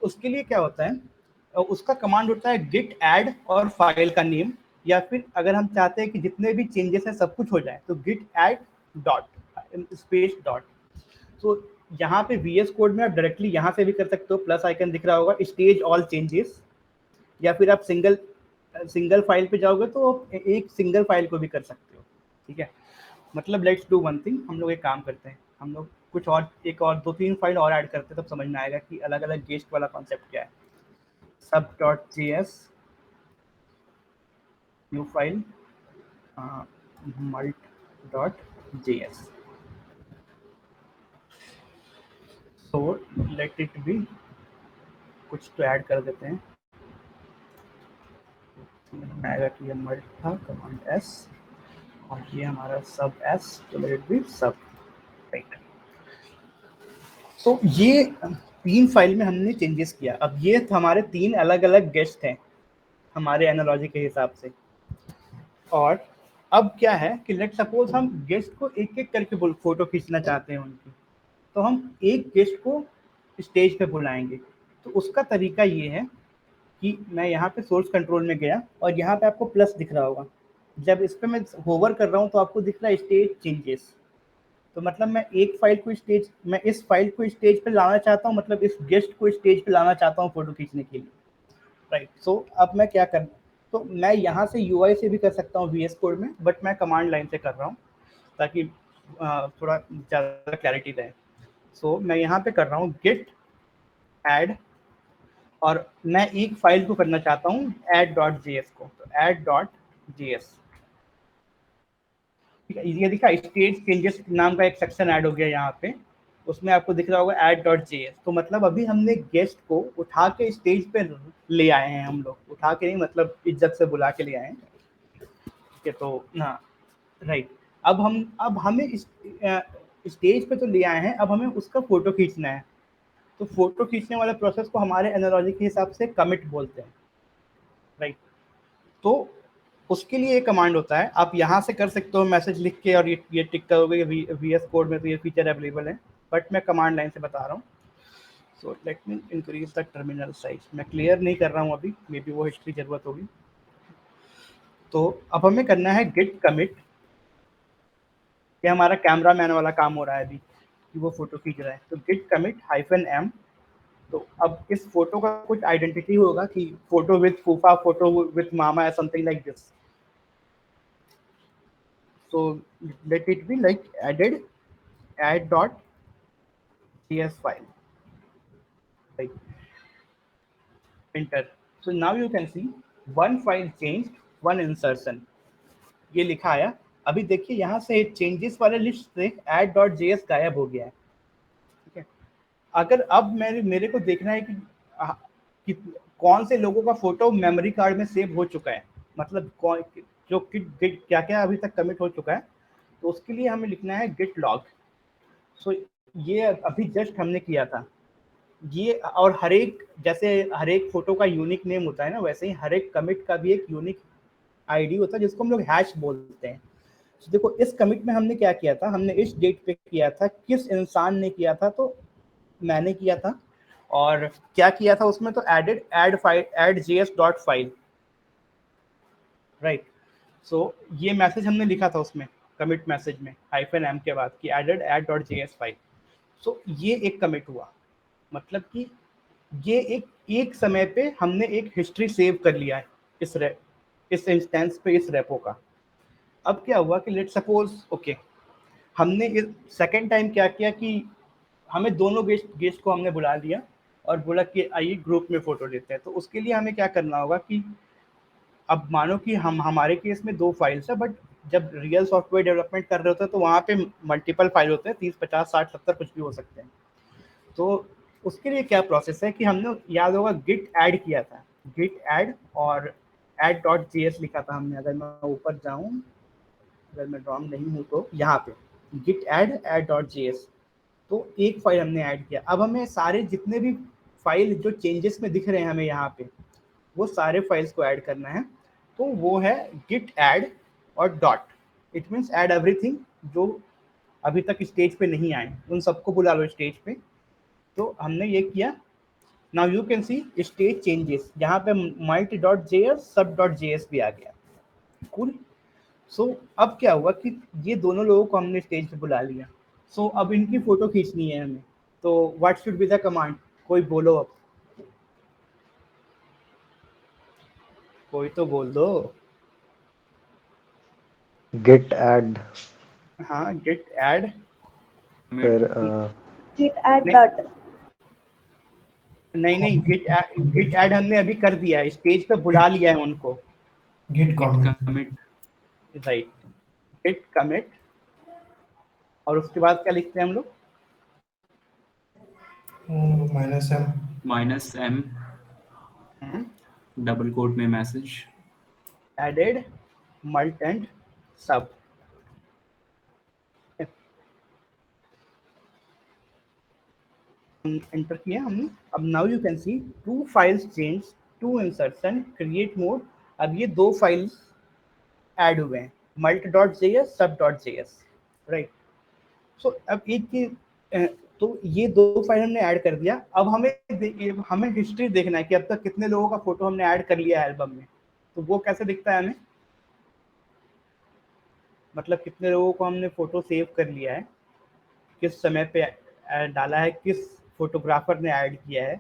उसके लिए क्या होता है, उसका कमांड होता है git add और फाइल का नेम, या फिर अगर हम चाहते हैं कि जितने भी चेंजेस हैं सब कुछ हो जाए तो git add dot space dot. तो यहाँ पे VS कोड में आप डायरेक्टली यहाँ से भी कर सकते हो, प्लस आइकन दिख रहा होगा स्टेज ऑल चेंजेस, या फिर आप सिंगल फाइल पे जाओगे तो आप एक सिंगल फाइल को भी कर सकते हो, ठीक है। मतलब लेट्स डू वन थिंग, हम लोग एक काम करते हैं, हम लोग कुछ और एक और 2-3 फाइल और ऐड करते हैं, तब समझ में आएगा कि अलग अलग गेस्ट वाला कॉन्सेप्ट क्या है। sub.js new file mult.js, so let it be, कुछ तो ऐड कर देते हैं, आएगा कि ये मल्ट था, कमांड s, और ये हमारा सब s, तो लेट इट बी सब, राइट। तो ये 3 फाइल में हमने चेंजेस किया। अब ये हमारे 3 अलग अलग गेस्ट हैं हमारे एनालॉजी के हिसाब से। और अब क्या है कि लेट सपोज हम गेस्ट को एक एक करके फोटो खींचना चाहते हैं उनकी, तो हम एक गेस्ट को स्टेज पे बुलाएंगे। तो उसका तरीका ये है कि मैं यहाँ पे सोर्स कंट्रोल में गया और यहाँ पे आपको प्लस दिख रहा होगा, जब इस पे मैं होवर कर रहा हूँ तो आपको दिख रहा है स्टेज चेंजेस। तो मतलब मैं इस फाइल को स्टेज पे लाना चाहता हूँ, मतलब इस गेस्ट को स्टेज पे लाना चाहता हूँ फोटो खींचने के लिए, राइट। सो अब मैं क्या कर, तो मैं यहाँ से UI से भी कर सकता हूँ VS कोड में, बट मैं कमांड लाइन से कर रहा हूँ ताकि थोड़ा ज़्यादा क्लैरिटी रहे। सो मैं यहाँ पे कर रहा हूँ git add, और मैं एक फाइल को करना चाहता हूँ add.js को, तो add.js, ठीक है। ये दिखा स्टेज चेंजेस नाम का एक सेक्शन ऐड हो गया यहाँ पे, उसमें आपको दिख रहा होगा add.js। तो मतलब अभी हमने गेस्ट को उठा के स्टेज पे ले आए हैं, हम लोग उठा के नहीं, मतलब इज्जत से बुला के ले आए हैं, ठीक है। तो हाँ, राइट। अब हमें स्टेज पे तो ले आए हैं, अब हमें उसका फोटो खींचना है। तो फोटो खींचने वाले प्रोसेस को हमारे एनालॉजी के हिसाब से कमिट बोलते हैं, राइट। तो उसके लिए एक कमांड होता है, आप यहाँ से कर सकते हो मैसेज लिख के, और ये टिक करोगे VS कोड में तो ये फीचर अवेलेबल है, बट मैं कमांड लाइन से बता रहा हूँ। So let me increase the terminal size, मैं क्लियर नहीं कर रहा हूँ अभी, मे बी वो हिस्ट्री जरूरत होगी। तो अब हमें करना है गिट कमिट, ये हमारा कैमरा मैन वाला काम हो रहा है अभी कि वो फोटो खींच रहा है। तो गिट कमिट -m, तो अब इस फोटो का कुछ आइडेंटिटी होगा कि फोटो विद फूफा, photo with mama, something like this. So let it be like added add.js file, right? Enter. So now you can see one file changed, one insertion, ये लिखा आया। अभी देखिए यहाँ से चेंजेस वाले लिस्ट से add.js गायब हो गया है, ठीक है। अगर अब मेरे को देखना है कि कौन से लोगों का फोटो मेमोरी कार्ड में सेव हो चुका है, मतलब कौन जो क्या क्या अभी तक कमिट हो चुका है, तो उसके लिए हमें लिखना है git log। सो ये अभी जस्ट हमने किया था ये, और जैसे हर एक फोटो का यूनिक नेम होता है ना, वैसे ही हर एक कमिट का भी एक यूनिक आईडी होता है जिसको हम लोग हैश बोलते हैं। तो देखो इस कमिट में हमने क्या किया था, हमने इस डेट पे किया था, किस इंसान ने किया था, तो मैंने किया था। और क्या किया था उसमें, तो add js dot file, right. So ये मैसेज हमने लिखा था उसमें कमिट मैसेज में -m के बाद कि add.js फाइल। सो ये एक कमिट हुआ, मतलब कि ये एक समय पे हमने एक हिस्ट्री सेव कर लिया है इस इंस्टेंस पे, इस रेपो का। अब क्या हुआ कि लेट सपोज ओके, हमने इस सेकेंड टाइम क्या किया कि हमें दोनों गेस्ट को हमने बुला लिया और बोला कि आइए ग्रुप में फोटो लेते हैं। तो उसके लिए हमें क्या करना होगा कि अब मानो कि हमारे केस में 2 फाइल्स है, बट जब रियल सॉफ्टवेयर डेवलपमेंट कर रहे होते हैं तो वहाँ पे मल्टीपल फाइल होते हैं, 30, 50, 60, 70 कुछ भी हो सकते हैं। तो उसके लिए क्या प्रोसेस है कि हमने याद होगा गिट ऐड किया था, गिट ऐड और add.js लिखा था हमने। अगर मैं ऊपर जाऊं, अगर मैं रॉन्ग नहीं हूँ तो यहाँ पे गिट ऐड add.js। तो एक फाइल हमने ऐड किया। अब हमें सारे जितने भी फाइल जो चेंजेस में दिख रहे हैं हमें यहाँ पे, वो सारे फाइल्स को ऐड करना है। तो वो है git add और dot, it means add everything जो अभी तक स्टेज पे नहीं आए, उन सबको बुला लो स्टेज पे। तो हमने ये किया। Now you can C stage changes, यहाँ पे multi.js sub.js भी आ गया। कूल। सो अब क्या हुआ कि ये दोनों लोगों को हमने स्टेज पे बुला लिया। सो अब इनकी फोटो खींचनी है हमें, तो what should be the command? कोई बोलो, अब कोई तो बोल दो। git add, हाँ, गेट ऐड। फिर Git add नहीं dot. नहीं नहीं, गिट ऐड हमने अभी कर दिया है, स्टेज पे बुला लिया है उनको। Git commit. Right, git commit. और उसके बाद क्या लिखते हैं हम लोग? -m. डबल कोट में मैसेज एडेड मल्ट एंड सब। एंटर किया हमने। अब now you can see 2 files change, 2 insertion, create mode. अब ये 2 फाइल्स ऐड हुए हैं, mult.js sub.js, राइट। सो अब एक चीज, तो ये 2 फाइल हमने ऐड कर दिया। अब हमें हिस्ट्री देखना है कि अब तक कितने लोगों का फोटो हमने ऐड कर लिया है एल्बम में। तो वो कैसे दिखता है हमें, मतलब कितने लोगों को हमने फोटो सेव कर लिया है, किस समय पे डाला है, किस फोटोग्राफर ने ऐड किया है,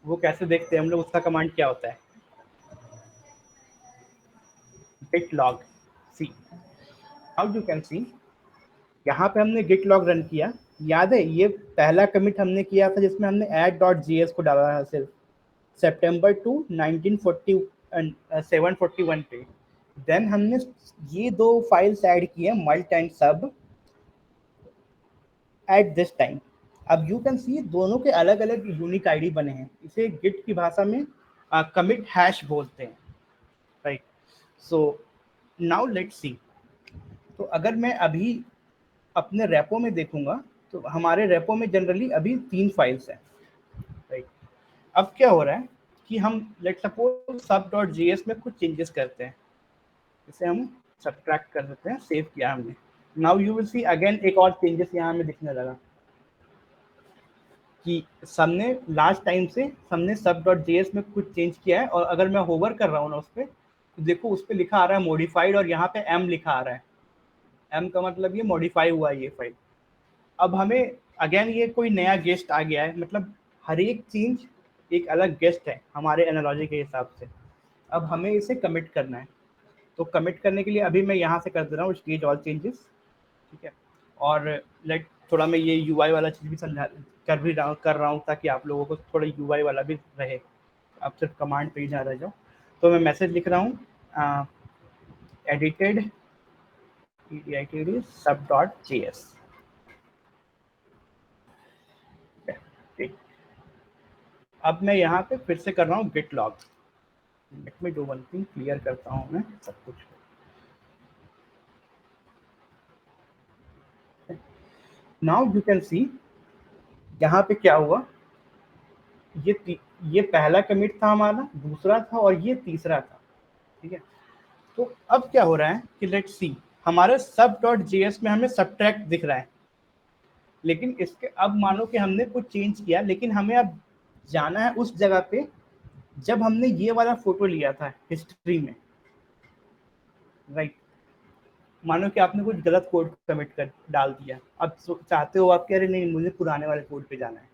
वो कैसे देखते हैं हम लोग? उसका कमांड क्या होता है? git log c। How you can सी, यहाँ पे हमने git log रन किया। याद है ये पहला कमिट हमने किया था जिसमें हमने add.js को डाला था सिर्फ सितंबर 2 741 पे। देन हमने ये 2 फाइल्स ऐड किए, मल्ट एंड सब, एट दिस टाइम। अब यू कैन सी दोनों के अलग अलग यूनिक आईडी बने हैं। इसे गिट की भाषा में कमिट हैश बोलते हैं, right. So now let's see. तो अगर मैं अभी अपने रेपो में देखूंगा तो हमारे रेपो में जनरली अभी 3 फाइल्स हैं, राइट। अब क्या हो रहा है कि हम लेट सपोज sub.js में कुछ चेंजेस करते हैं, इसे हम सब्ट्रैक्ट कर देते हैं, सेव किया हमने। Now you will see again एक और चेंजेस यहाँ हमें दिखने लगा कि सबने लास्ट टाइम से हमने sub.js में कुछ चेंज किया है। और अगर मैं होवर कर रहा हूँ ना उस पर, तो देखो उस पर लिखा आ रहा है मॉडिफाइड, और यहाँ पे m लिखा आ रहा है। m का मतलब ये मॉडिफाई हुआ है ये फाइल। अब हमें अगेन ये कोई नया गेस्ट आ गया है, मतलब हर एक चेंज एक अलग गेस्ट है हमारे एनालॉजी के हिसाब से। अब हमें इसे कमिट करना है। तो कमिट करने के लिए अभी मैं यहाँ से कर दे रहा हूँ स्टेज ऑल चेंजेस, ठीक है। और लाइक थोड़ा मैं ये यूआई वाला चीज़ भी कर रहा हूँ ताकि आप लोगों को थोड़ा यूआई वाला भी रहे, आप सिर्फ कमांड पे ही जा रह जाओ। तो मैं मैसेज लिख रहा हूँ एडिटेड sub.js, ठीक। अब मैं यहाँ पे फिर से कर रहा हूँ git log. Let me do one thing, clear करता हूँ मैं सब कुछ। नाउ यू कैन सी यहाँ पे क्या हुआ, ये पहला कमिट था हमारा, दूसरा था और ये तीसरा था, ठीक है। तो अब क्या हो रहा है कि लेट्स सी, हमारे sub.js में हमें सब्ट्रैक्ट दिख रहा है, लेकिन इसके अब मानो कि हमने कुछ चेंज किया, लेकिन हमें अब जाना है उस जगह पे जब हमने ये वाला फोटो लिया था हिस्ट्री में, राइट। मानो कि आपने कुछ गलत कोड कमिट कर डाल दिया, अब चाहते हो आप कह रहे नहीं मुझे पुराने वाले कोड पे जाना है।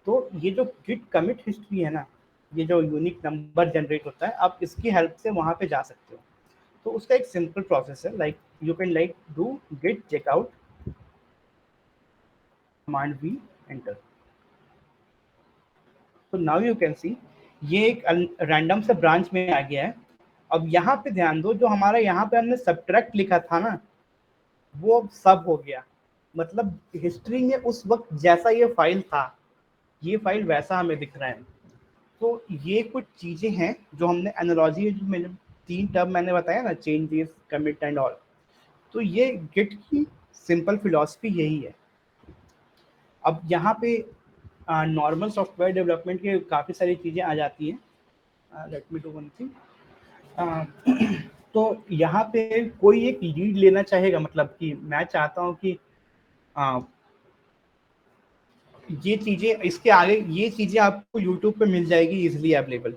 तो ये जो गिट कमिट हिस्ट्री है ना, ये जो यूनिक नंबर जनरेट होता है, आप इसकी हेल्प से वहाँ पे जा सकते हो। तो उसका एक सिंपल प्रोसेस है, like you can like do git checkout command we enter. तो नाउ यू कैन सी ये एक रैंडम से ब्रांच में आ गया है। अब यहाँ पे ध्यान दो, जो हमारा यहाँ पे हमने सब्ट्रैक्ट लिखा था ना, वो सब हो गया। मतलब हिस्ट्री में उस वक्त जैसा ये फाइल था, ये फाइल वैसा हमें दिख रहा है। तो ये कुछ चीजें हैं जो हमने एनालॉजी में 3 टर्म मैंने बताया ना, चेंजेस, कमिट एंड ऑल, तो ये गिट की सिंपल फिलॉसफी यही है। अब यहाँ पे नॉर्मल सॉफ्टवेयर डेवलपमेंट के काफ़ी सारी चीज़ें आ जाती हैं। Let me do one thing. तो यहाँ पे कोई एक लीड लेना चाहेगा, मतलब कि मैं चाहता हूँ कि ये चीज़ें, इसके आगे ये चीज़ें आपको यूट्यूब पे मिल जाएगी easily available,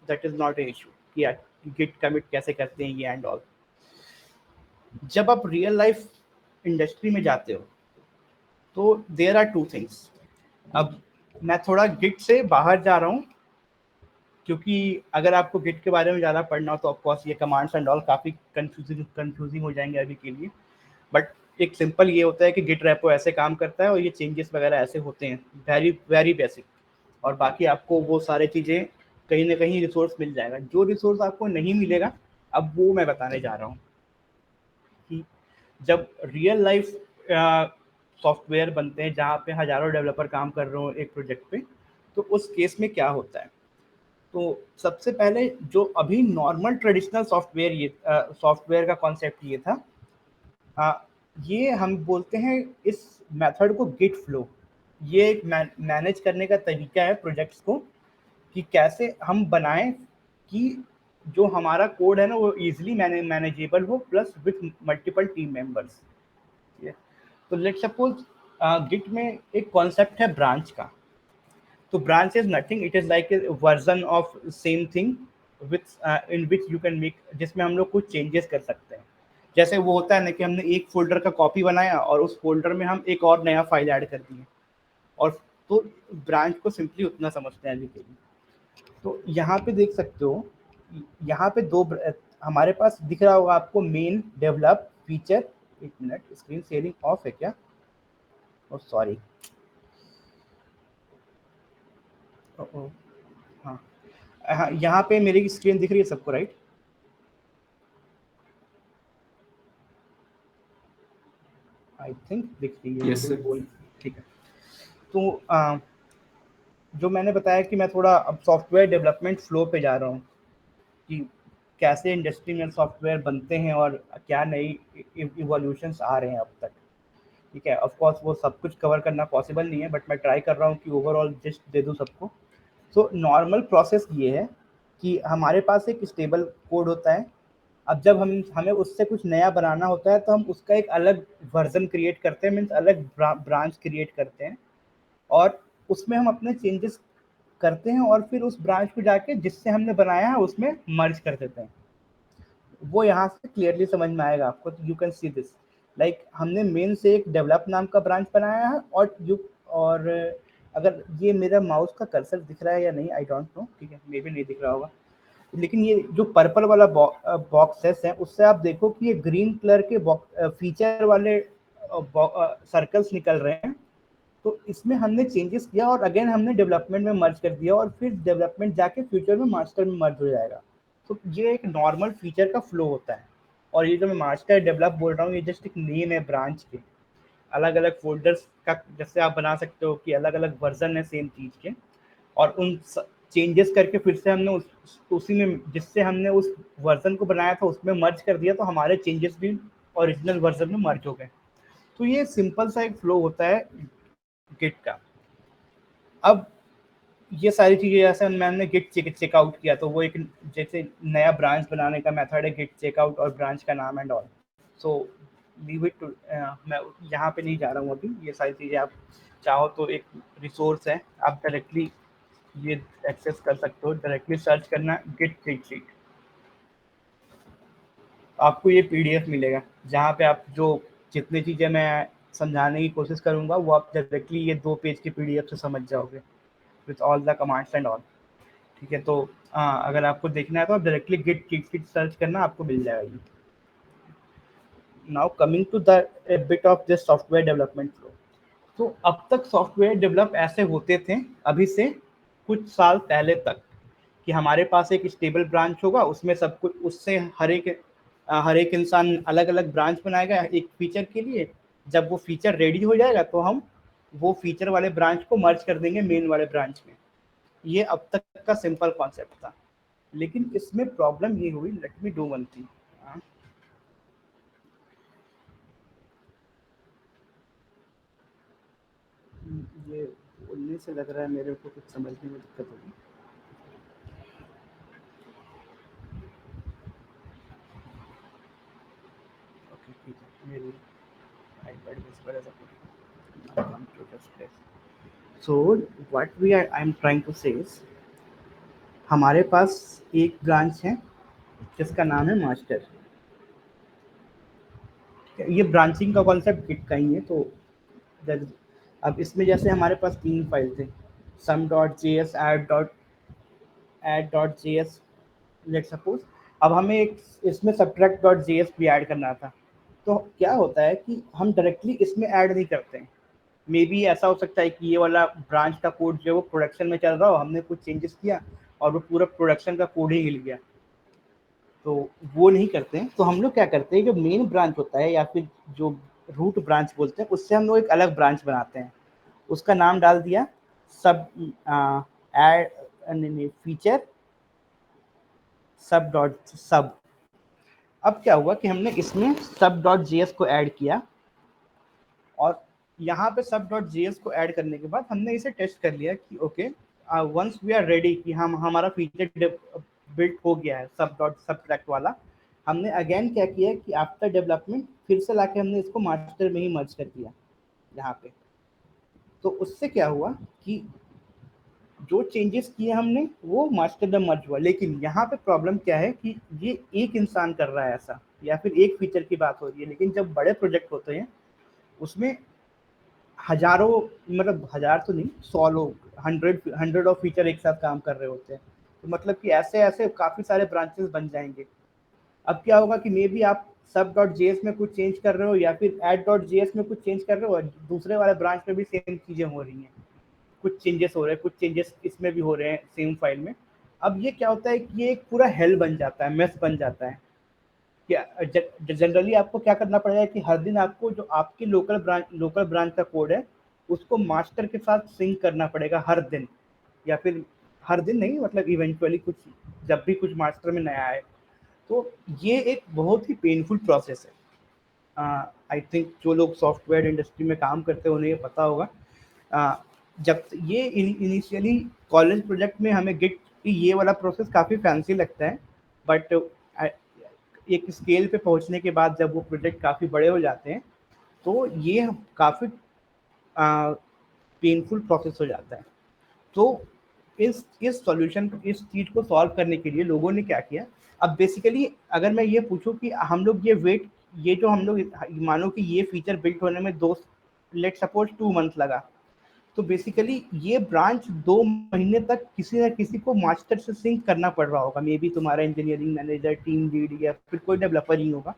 that is not a issue कि गिट कमिट कैसे करते हैं ये एंड ऑल। जब आप रियल लाइफ इंडस्ट्री में जाते हो तो देयर आर टू थिंग्स। अब मैं थोड़ा गिट से बाहर जा रहा हूँ, क्योंकि अगर आपको गिट के बारे में ज़्यादा पढ़ना हो तो ऑफकोर्स ये कमांड्स एंड ऑल काफ़ी कंफ्यूजिंग हो जाएंगे अभी के लिए। बट एक सिंपल ये होता है कि गिट रेपो ऐसे काम करता है और ये चेंजेस वगैरह ऐसे होते हैं, वेरी वेरी बेसिक। और बाकी आपको वो सारी चीज़ें कहीं ना कहीं रिसोर्स मिल जाएगा। जो रिसोर्स आपको नहीं मिलेगा अब वो मैं बताने जा रहा हूँ कि जब रियल लाइफ सॉफ्टवेयर बनते हैं जहाँ पे हज़ारों डेवलपर काम कर रहे हो एक प्रोजेक्ट पे, तो उस केस में क्या होता है। तो सबसे पहले जो अभी नॉर्मल ट्रेडिशनल सॉफ्टवेयर का कॉन्सेप्ट ये था, ये हम बोलते हैं इस मेथड को गिट फ्लो। ये एक मैनेज करने का तरीका है प्रोजेक्ट्स को, कि कैसे हम बनाएं कि जो हमारा कोड है ना वो इजीली मैनेजेबल हो, plus with multiple team members. तो लेट सपोज गिट में एक कॉन्सेप्ट है ब्रांच का। तो branch is nothing, it is like a version of same thing with in which you can make, जिसमें हम लोग कुछ चेंजेस कर सकते हैं। जैसे वो होता है ना कि हमने एक फोल्डर का कॉपी बनाया और उस फोल्डर में हम एक और नया फाइल ऐड कर दिए, और तो ब्रांच को सिंपली उतना समझते हैं अभी के लिए। तो यहाँ पे देख सकते हो, यहाँ पे हमारे पास दिख रहा होगा आपको, मेन, डेवलप, फीचर। एक मिनट, स्क्रीन शेयरिंग ऑफ है क्या? ओ सॉरी, हाँ हाँ, यहाँ पे मेरी स्क्रीन दिख रही है सबको, राइट? आई थिंक दिख रही है। Yes, sir. ठीक है। तो जो मैंने बताया कि मैं थोड़ा अब सॉफ्टवेयर डेवलपमेंट फ्लो पे जा रहा हूँ कि कैसे इंडस्ट्री में सॉफ्टवेयर बनते हैं और क्या नई इवोल्यूशंस आ रहे हैं अब तक। ठीक है, ऑफ कोर्स वो सब कुछ कवर करना पॉसिबल नहीं है, बट मैं ट्राई कर रहा हूँ कि ओवरऑल जस्ट दे दूँ सबको। तो नॉर्मल प्रोसेस ये है कि हमारे पास एक स्टेबल कोड होता है। अब जब हमें उससे कुछ नया बनाना होता है तो हम उसका एक अलग वर्जन क्रिएट करते हैं, मीन्स अलग ब्रांच क्रिएट करते हैं, और उसमें हम अपने चेंजेस करते हैं और फिर उस ब्रांच को जाके जिससे हमने बनाया है उसमें मर्ज कर देते हैं। वो यहाँ से क्लियरली समझ में आएगा आपको। You can see this, like हमने मेन से एक डेवलप नाम का ब्रांच बनाया है, और अगर ये मेरा माउस का कर्सर दिख रहा है या नहीं आई डोंट नो, ठीक है, मे भी नहीं दिख रहा होगा, लेकिन ये जो पर्पल वाला बॉक्सेस है उससे आप देखो कि ये ग्रीन कलर के फीचर वाले सर्कल्स निकल रहे हैं। तो इसमें हमने चेंजेस किया और अगेन हमने डेवलपमेंट में मर्ज कर दिया, और फिर डेवलपमेंट जाके फ्यूचर में मास्टर में मर्ज हो जाएगा। तो ये एक नॉर्मल फीचर का फ्लो होता है। और ये जो मैं मास्टर डेवलप बोल रहा हूँ ये जस्ट एक नेम है ब्रांच के। अलग अलग फोल्डर्स का जैसे आप बना सकते हो कि अलग अलग वर्जन है सेम चीज़ के, और उन चेंजेस करके फिर से हमने उसी में जिससे हमने उस वर्जन को बनाया था उसमें मर्ज कर दिया, तो हमारे चेंजेस भी ओरिजिनल वर्जन में मर्ज हो गए। तो ये सिंपल सा एक फ्लो होता है गिट का। अब ये सारी चीज़ें जैसे मैंने गिट चेकआउट किया, तो वो एक जैसे नया ब्रांच बनाने का मेथड है गिट चेकआउट, और ब्रांच का नाम and all. So leave it to, मैं यहाँ पे नहीं जा रहा हूँ अभी। ये सारी चीज़ें आप चाहो तो एक रिसोर्स है, आप डायरेक्टली ये एक्सेस कर सकते हो। डायरेक्टली सर्च करना गिट चीट शीट, आपको ये पीडीएफ मिलेगा जहाँ पे आप जो जितनी चीज़ें मैं समझाने की कोशिश करूँगा वो आप डायरेक्टली ये 2 पेज की पीडीएफ से समझ जाओगे with all the commands and all. ठीक है, तो अगर आपको देखना है तो आप directly git cheat sheet search करना, आपको मिल जाएगा ये। Now coming to the bit of this software development flow. तो अब तक सॉफ्टवेयर डेवलप ऐसे होते थे अभी से कुछ साल पहले तक, कि हमारे पास एक स्टेबल ब्रांच होगा, उसमें सब कुछ, उससे हर एक इंसान अलग अलग ब्रांच बनाएगा एक फीचर के लिए। जब वो फीचर रेडी हो जाएगा तो हम वो फीचर वाले ब्रांच को मर्ज कर देंगे मेन वाले ब्रांच में। ये अब तक का सिंपल कॉन्सेप्ट था। लेकिन इसमें प्रॉब्लम ये हुई, late me do one thing. ये बोलने से लग रहा है मेरे को कुछ समझने में दिक्कत होगी। ओके ठीक है, मेरी आईपैड में इस वजह से computer space. So what we are I am trying to say is, हमारे पास एक ब्रांच है जिसका नाम है मास्टर। ये ब्रांचिंग का कॉन्सेप्ट गिट का ही है। तो अब इसमें जैसे हमारे पास 3 फाइल थे, sum.js, add.js, लेट सपोज। अब हमें एक इसमें subtract.js भी ऐड करना था। तो क्या होता है कि हम डायरेक्टली इसमें ऐड नहीं करते हैं। मे बी ऐसा हो सकता है कि ये वाला ब्रांच का कोड जो है वो प्रोडक्शन में चल रहा हो, हमने कुछ चेंजेस किया और वो पूरा प्रोडक्शन का कोड ही हिल गया, तो वो नहीं करते हैं। तो हम लोग क्या करते हैं, जो मेन ब्रांच होता है या फिर जो रूट ब्रांच बोलते हैं, उससे हम लोग एक अलग ब्रांच बनाते हैं। उसका नाम डाल दिया सब एड फीचर सब डॉट सब। अब क्या हुआ कि हमने इसमें सब डॉट जेएस को ऐड किया, और यहाँ पे सब डॉट जेएस को ऐड करने के बाद हमने इसे टेस्ट कर लिया कि okay once we are ready कि हम हमारा फीचर बिल्ड हो गया है सब डॉट सबट्रैक्ट वाला। हमने अगेन क्या किया कि आफ्टर डेवलपमेंट फिर से लाके हमने इसको मास्टर में ही मर्ज कर दिया यहाँ पे। तो उससे क्या हुआ कि जो चेंजेस किए हमने वो मास्टर में मर्ज हुआ। लेकिन यहाँ पे प्रॉब्लम क्या है कि ये एक इंसान कर रहा है ऐसा, या फिर एक फीचर की बात हो रही है। लेकिन जब बड़े प्रोजेक्ट होते हैं उसमें हजारों, मतलब हजार तो नहीं, 100 लोग, हंड्रेड ऑफ फीचर एक साथ काम कर रहे होते हैं। तो मतलब कि ऐसे ऐसे काफ़ी सारे ब्रांचेस बन जाएंगे। अब क्या होगा कि मे बी आप सब डॉट जेएस में कुछ चेंज कर रहे हो या फिर एड डॉट जेएस में कुछ चेंज कर रहे हो, और दूसरे वाले ब्रांच में भी सेम चीज़ें हो रही हैं, कुछ चेंजेस हो रहे हैं, कुछ चेंजेस इसमें भी हो रहे हैं सेम फाइल में। अब ये क्या होता है कि ये एक पूरा हेल बन जाता है, मेस बन जाता है। क्या जनरली आपको क्या करना पड़ेगा कि हर दिन आपको जो आपकी लोकल ब्रांच का कोड है उसको मास्टर के साथ सिंक करना पड़ेगा हर दिन, या फिर हर दिन नहीं, मतलब इवेंचुअली कुछ जब भी कुछ मास्टर में नया आए। तो ये एक बहुत ही पेनफुल प्रोसेस है। आई थिंक जो लोग सॉफ्टवेयर इंडस्ट्री में काम करते हैं उन्हें ये पता होगा। जब ये इनिशियली कॉलेज प्रोजेक्ट में हमें गिट ये वाला प्रोसेस काफ़ी फैंसी लगता है, बट एक स्केल पे पहुंचने के बाद जब वो प्रोजेक्ट काफ़ी बड़े हो जाते हैं तो ये काफ़ी पेनफुल प्रोसेस हो जाता है। तो इस सॉल्यूशन, इस चीज़ को सॉल्व करने के लिए लोगों ने क्या किया। अब बेसिकली अगर मैं ये पूछूं कि हम लोग ये जो हम लोग मानो कि ये फीचर बिल्ड होने में लेट सपोज 2 मंथ लगा, तो बेसिकली ये ब्रांच 2 महीने तक किसी न किसी को मास्टर से सिंक करना पड़ रहा होगा। मे बी तुम्हारा इंजीनियरिंग मैनेजर, टीम लीड या फिर कोई डेवलपर ही होगा।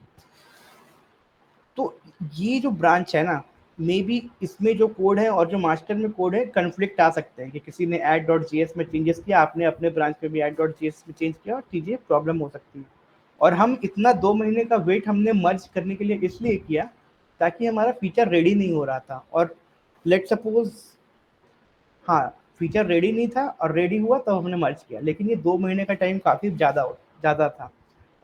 तो ये जो ब्रांच है ना, मे बी इसमें जो कोड है और जो मास्टर में कोड है कन्फ्लिक्ट आ सकते हैं कि किसी ने ऐड डॉट जेएस में चेंजेस किया, आपने अपने ब्रांच में भी ऐड डॉट जेएस में चेंज किया, और चीज़ें प्रॉब्लम हो सकती है। और हम इतना 2 महीने का वेट हमने मर्ज करने के लिए इसलिए किया ताकि हमारा फीचर रेडी नहीं हो रहा था। और लेट सपोज हाँ, फीचर रेडी नहीं था और रेडी हुआ तो हमने मर्ज किया, लेकिन ये 2 महीने का टाइम काफ़ी ज़्यादा था।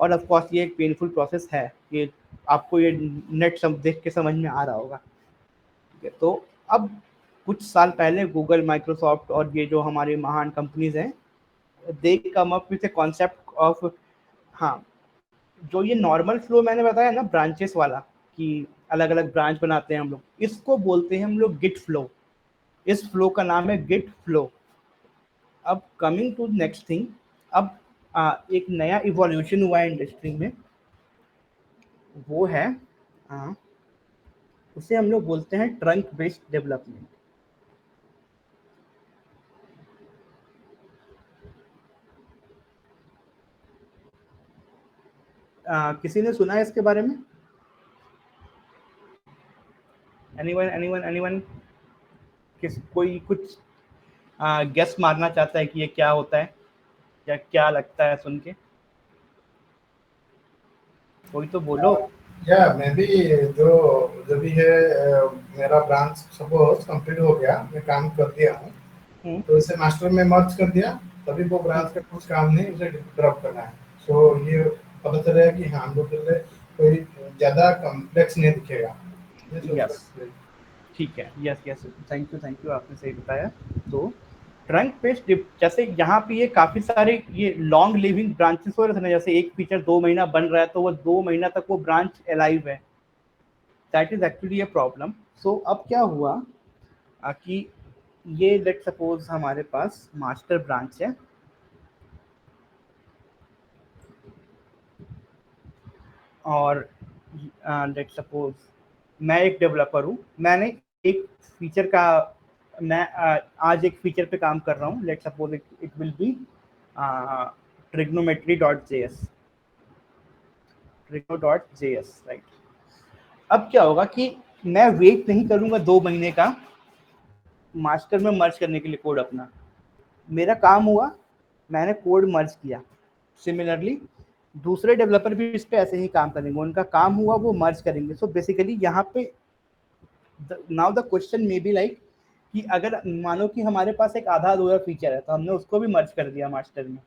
और ऑफ कोर्स ये एक पेनफुल प्रोसेस है, ये आपको ये नेट देख के समझ में आ रहा होगा। ठीक है, तो अब कुछ साल पहले गूगल, माइक्रोसॉफ्ट और ये जो हमारे महान कंपनीज हैं, they come up with a concept of, हाँ, जो ये नॉर्मल फ्लो मैंने बताया ना ब्रांचेस वाला, कि अलग अलग ब्रांच बनाते हैं हम लोग, इसको बोलते हैं हम लोग गिट फ्लो। इस फ्लो का नाम है गिट फ्लो। अब कमिंग टू नेक्स्ट थिंग, अब एक नया इवोल्यूशन हुआ है इंडस्ट्री में, वो है उसे हम लोग बोलते हैं ट्रंक बेस्ड डेवलपमेंट। किसी ने सुना है इसके बारे में? एनीवन कोई कुछ गेस मारना चाहता है कि ये क्या होता है या क्या लगता है सुन के? कोई तो बोलो। या मैं भी जो जो भी है मेरा ब्रांच सपोज कंप्लीट हो गया, मैं काम कर दिया हूँ, तो इसे मास्टर में मर्ज कर दिया, तभी वो ब्रांच का कुछ काम नहीं, उसे ड्रॉप करना है। सो ये पता चलेगा कि हाँ, हम लोग के लिए कोई ज़्यादा कॉम्प्लेक्स नहीं दिखेगा। यस, ठीक है, यस यस, थैंक यू, आपने सही बताया। तो ट्रंक पेस्ट जैसे यहाँ पे ये काफ़ी सारे ये लॉन्ग लिविंग ब्रांचेस हो रहे थे ना, जैसे एक फीचर 2 महीना बन रहा है तो वो 2 महीना तक वो ब्रांच अलाइव है, that is actually a problem. So अब क्या हुआ कि ये लेट सपोज हमारे पास मास्टर ब्रांच है, और लेट सपोज मैं एक डेवलपर हूँ, मैंने एक फीचर का मैं आज एक फीचर पे काम कर रहा हूँ, let suppose it will be trigonometry.js, trigo.js, right. अब क्या होगा कि मैं वेट नहीं करूंगा 2 महीने का मास्टर में मर्ज करने के लिए कोड अपना, मेरा काम हुआ, मैंने कोड मर्ज किया। सिमिलरली दूसरे डेवलपर भी इस पे ऐसे ही काम करेंगे, उनका काम हुआ वो मर्ज करेंगे। सो बेसिकली यहाँ पे now the question may be like कि अगर मानो कि हमारे पास एक आधा अधूरा फीचर है तो हमने उसको भी मर्ज कर दिया मास्टर में,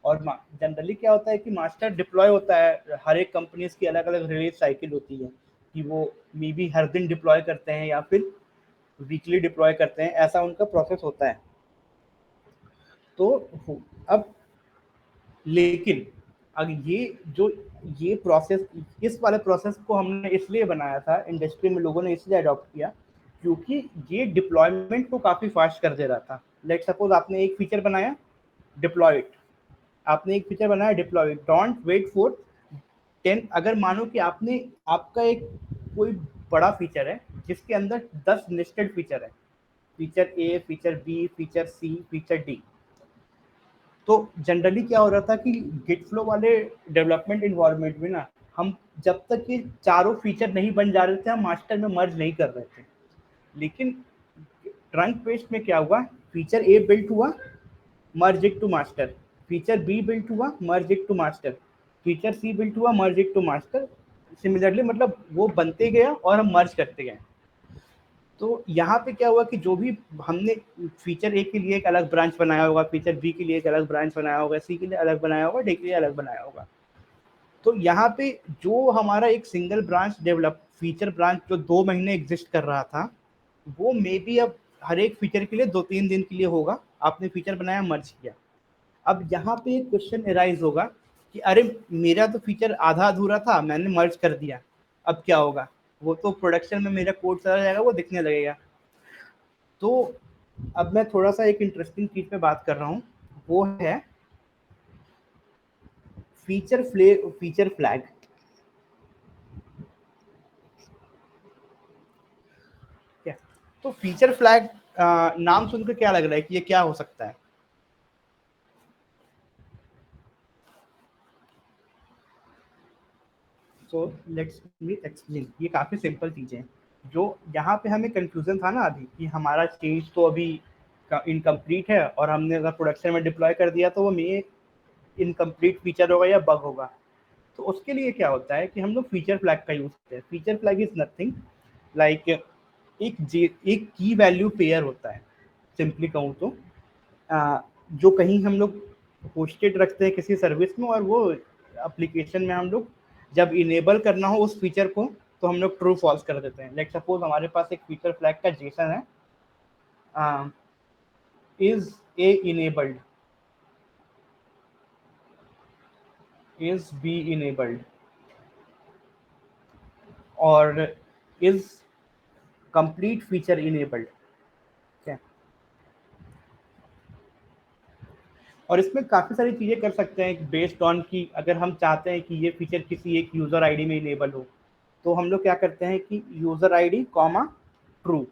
और जनरली क्या होता है कि मास्टर डिप्लॉय होता है, हर एक कंपनीज की अलग अलग रिलीज साइकिल होती है कि वो मे बी हर दिन डिप्लॉय करते हैं या फिर वीकली डिप्लॉय करते हैं, ऐसा उनका प्रोसेस होता है। तो अब लेकिन अगर ये प्रोसेस, इस वाले प्रोसेस को हमने इसलिए बनाया था, इंडस्ट्री में लोगों ने इसलिए अडॉप्ट किया क्योंकि ये डिप्लॉयमेंट को काफ़ी फास्ट कर दे रहा था। लेट सपोज आपने एक फीचर बनाया, डिप्लॉय इट, आपने एक फीचर बनाया, deploy it, don't wait for 10। अगर मानो कि आपका एक कोई बड़ा फीचर है जिसके अंदर 10 लिस्टेड फीचर है, फीचर ए, फीचर बी, फीचर सी, फीचर डी, तो जनरली क्या हो रहा था कि गिट फ्लो वाले डेवलपमेंट इन्वायरमेंट में ना, हम जब तक ये चारों फीचर नहीं बन जा रहे थे हम मास्टर में मर्ज नहीं कर रहे थे। लेकिन ट्रंक पेस्ट में क्या हुआ, फीचर ए बिल्ट हुआ, merge it to master, feature B built हुआ, merge it to master, feature C built हुआ, merge it to master. Similarly मतलब वो बनते गया और हम मर्ज करते गए। तो यहाँ पे क्या हुआ कि जो भी हमने फीचर ए के लिए एक अलग ब्रांच बनाया होगा, फीचर बी के लिए एक अलग ब्रांच बनाया होगा, सी के लिए अलग बनाया होगा, डी के लिए अलग बनाया होगा, तो यहाँ पे जो हमारा एक single branch develop feature branch जो 2 महीने एग्जिस्ट कर रहा था, वो मे बी अब हर एक फीचर के लिए 2-3 दिन के लिए होगा। आपने फीचर बनाया, मर्ज किया, अब यहाँ पे एक क्वेश्चन अराइज होगा कि अरे मेरा तो फीचर आधा अधूरा था, मैंने मर्ज कर दिया, अब क्या होगा, वो तो प्रोडक्शन में मेरा कोड चला जाएगा, वो दिखने लगेगा। तो अब मैं थोड़ा सा एक इंटरेस्टिंग चीज पे बात कर रहा हूँ, वो है फीचर फ्लैग। क्या, तो फीचर फ्लैग नाम सुनकर क्या लग रहा है कि ये क्या हो सकता है? So let's me explain. ये काफी सिंपल चीजें हैं, जो यहाँ पे हमें कंफ्यूजन था ना अभी कि हमारा चेंज तो अभी इनकम्प्लीट है और हमने अगर प्रोडक्शन में डिप्लॉय कर दिया तो वो मे इनकम्प्लीट फीचर होगा या बग होगा। तो उसके लिए क्या होता है कि हम लोग फीचर फ्लैग का यूज करते हैं। Feature flag is nothing like एक की वैल्यू पेयर होता है, सिंपली कहूँ तो जो कहीं हम लोग होस्टेड रखते हैं किसी सर्विस में, और वो एप्लीकेशन में हम लोग जब इनेबल करना हो उस फीचर को तो हम लोग ट्रू फॉल्स कर देते हैं। लाइक सपोज हमारे पास एक फीचर फ्लैग का जेसन है, is a enabled, is B enabled, और इज कंप्लीट फीचर इनेबल्ड। ठीक है, और इसमें काफ़ी सारी चीज़ें कर सकते हैं बेस्ड ऑन कि अगर हम चाहते हैं कि ये फीचर किसी एक यूज़र आईडी में इनेबल हो, तो हम लोग क्या करते हैं कि यूज़र आईडी कॉमा ट्रू,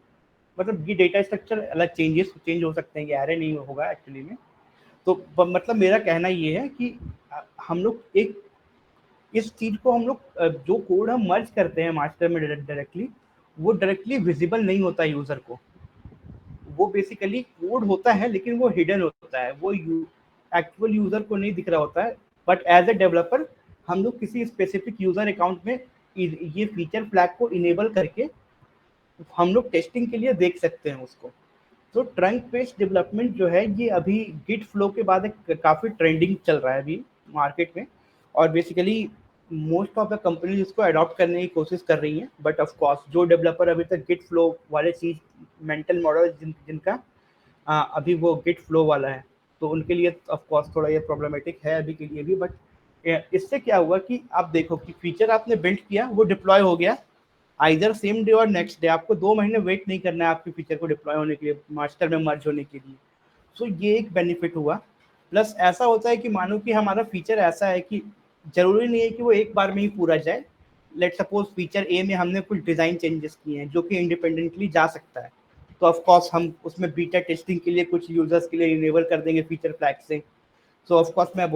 मतलब ये डेटा स्ट्रक्चर अलग चेंज हो सकते हैं, ये एरे नहीं होगा एक्चुअली में। तो मतलब मेरा कहना ये है कि हम लोग एक इस चीज़ को हम लोग जो कोड हम मर्ज करते हैं मास्टर में डायरेक्टली, वो डायरेक्टली विजिबल नहीं होता यूज़र को। वो बेसिकली कोड होता है लेकिन वो हिडन होता है, वो एक्चुअल यूजर को नहीं दिख रहा होता है। बट एज ए डेवलपर हम लोग किसी स्पेसिफिक यूजर अकाउंट में ये फीचर फ्लैग को इनेबल करके हम लोग टेस्टिंग के लिए देख सकते हैं उसको। तो ट्रंक पेस्ट डेवलपमेंट जो है ये अभी गिट फ्लो के बाद एक काफ़ी ट्रेंडिंग चल रहा है अभी मार्केट में, और basically most of the companies इसको अडॉप्ट करने की कोशिश कर रही हैं, बट ऑफ कोर्स जो डेवलपर अभी तक गिट फ्लो वाले चीज मेंटल मॉडल जिनका अभी वो गिट फ्लो वाला है, तो उनके लिए ऑफ कोर्स थोड़ा ये प्रॉब्लमेटिक है अभी के लिए भी। बट इससे क्या हुआ कि आप देखो कि फीचर आपने बिल्ड किया, वो डिप्लॉय हो गया आइदर सेम डे और नेक्स्ट डे, आपको 2 महीने वेट नहीं करना है आपके फीचर को डिप्लॉय होने के लिए, मास्टर में मर्ज होने के लिए। सो ये एक बेनिफिट हुआ। प्लस ऐसा होता है कि मानो कि हमारा फीचर ऐसा है कि जरूरी नहीं है कि वो एक बार में ही पूरा जाए। लेट सपोज फीचर ए में हमने कुछ डिज़ाइन चेंजेस किए हैं जो कि इंडिपेंडेंटली जा सकता है, तो ऑफ कोर्स हम उसमें बीटा टेस्टिंग के लिए कुछ यूजर्स के लिए इनेबल कर देंगे फीचर फ्लैग से। सो ऑफ कोर्स मैं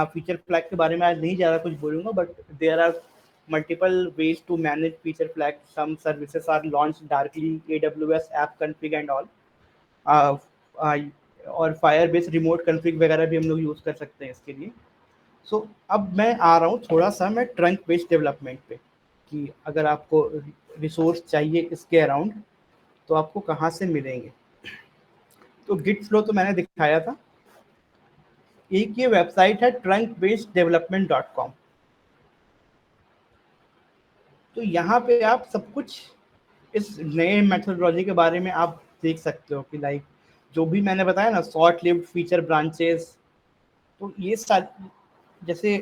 फीचर फ्लैग के बारे में आज नहीं ज़्यादा कुछ बोलूँगा, but there are multiple ways to manage feature flag. Some services are launched darkly, AWS app config and all, और Firebase remote config वगैरह भी हम लोग यूज कर सकते हैं इसके लिए। सो अब मैं आ रहा हूँ थोड़ा सा मैं ट्रंक बेस्ड डेवलपमेंट पे, कि अगर आपको रिसोर्स चाहिए इसके अराउंड तो आपको कहाँ से मिलेंगे। तो गिट फ्लो तो मैंने दिखाया था। एक ये वेबसाइट है trunkbaseddevelopment.com। तो यहाँ पे आप सब कुछ इस नए मेथोडोलॉजी के बारे में आप देख सकते हो कि लाइक जो भी मैंने बताया ना, शॉर्ट लिव्ड फीचर ब्रांचेस, तो ये सारी जैसे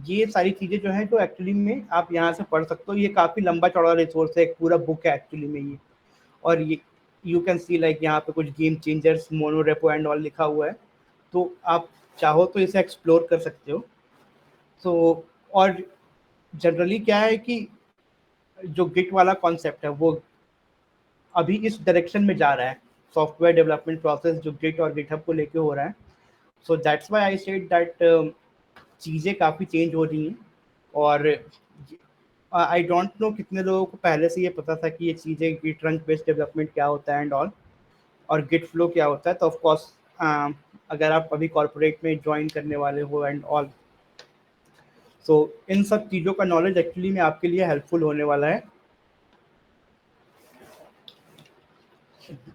ये सारी चीज़ें जो हैं तो एक्चुअली में आप यहाँ से पढ़ सकते हो। ये काफ़ी लंबा चौड़ा रिसोर्स है, एक पूरा बुक है एक्चुअली में ये। और ये यू कैन सी लाइक यहाँ पे कुछ game changers, mono repo and all लिखा हुआ है, तो आप चाहो तो इसे एक्सप्लोर कर सकते हो। तो और जनरली क्या है कि जो गिट वाला कॉन्सेप्ट है वो अभी इस डायरेक्शन में जा रहा है, सॉफ्टवेयर डेवलपमेंट प्रोसेस जो गिट और गिटहब को लेके हो रहा है। So that's why I said that चीज़ें काफ़ी चेंज हो रही हैं। और आई डोंट नो कितने लोगों को पहले से ये पता था कि ये चीज़ें गिट ट्रंक बेस्ड डेवलपमेंट क्या होता है एंड ऑल, और गिट फ्लो क्या होता है। तो ऑफ कोर्स अगर आप अभी कॉर्पोरेट में ज्वाइन करने वाले हो एंड ऑल, सो इन सब चीज़ों का नॉलेज एक्चुअली में आपके लिए हेल्पफुल होने वाला है,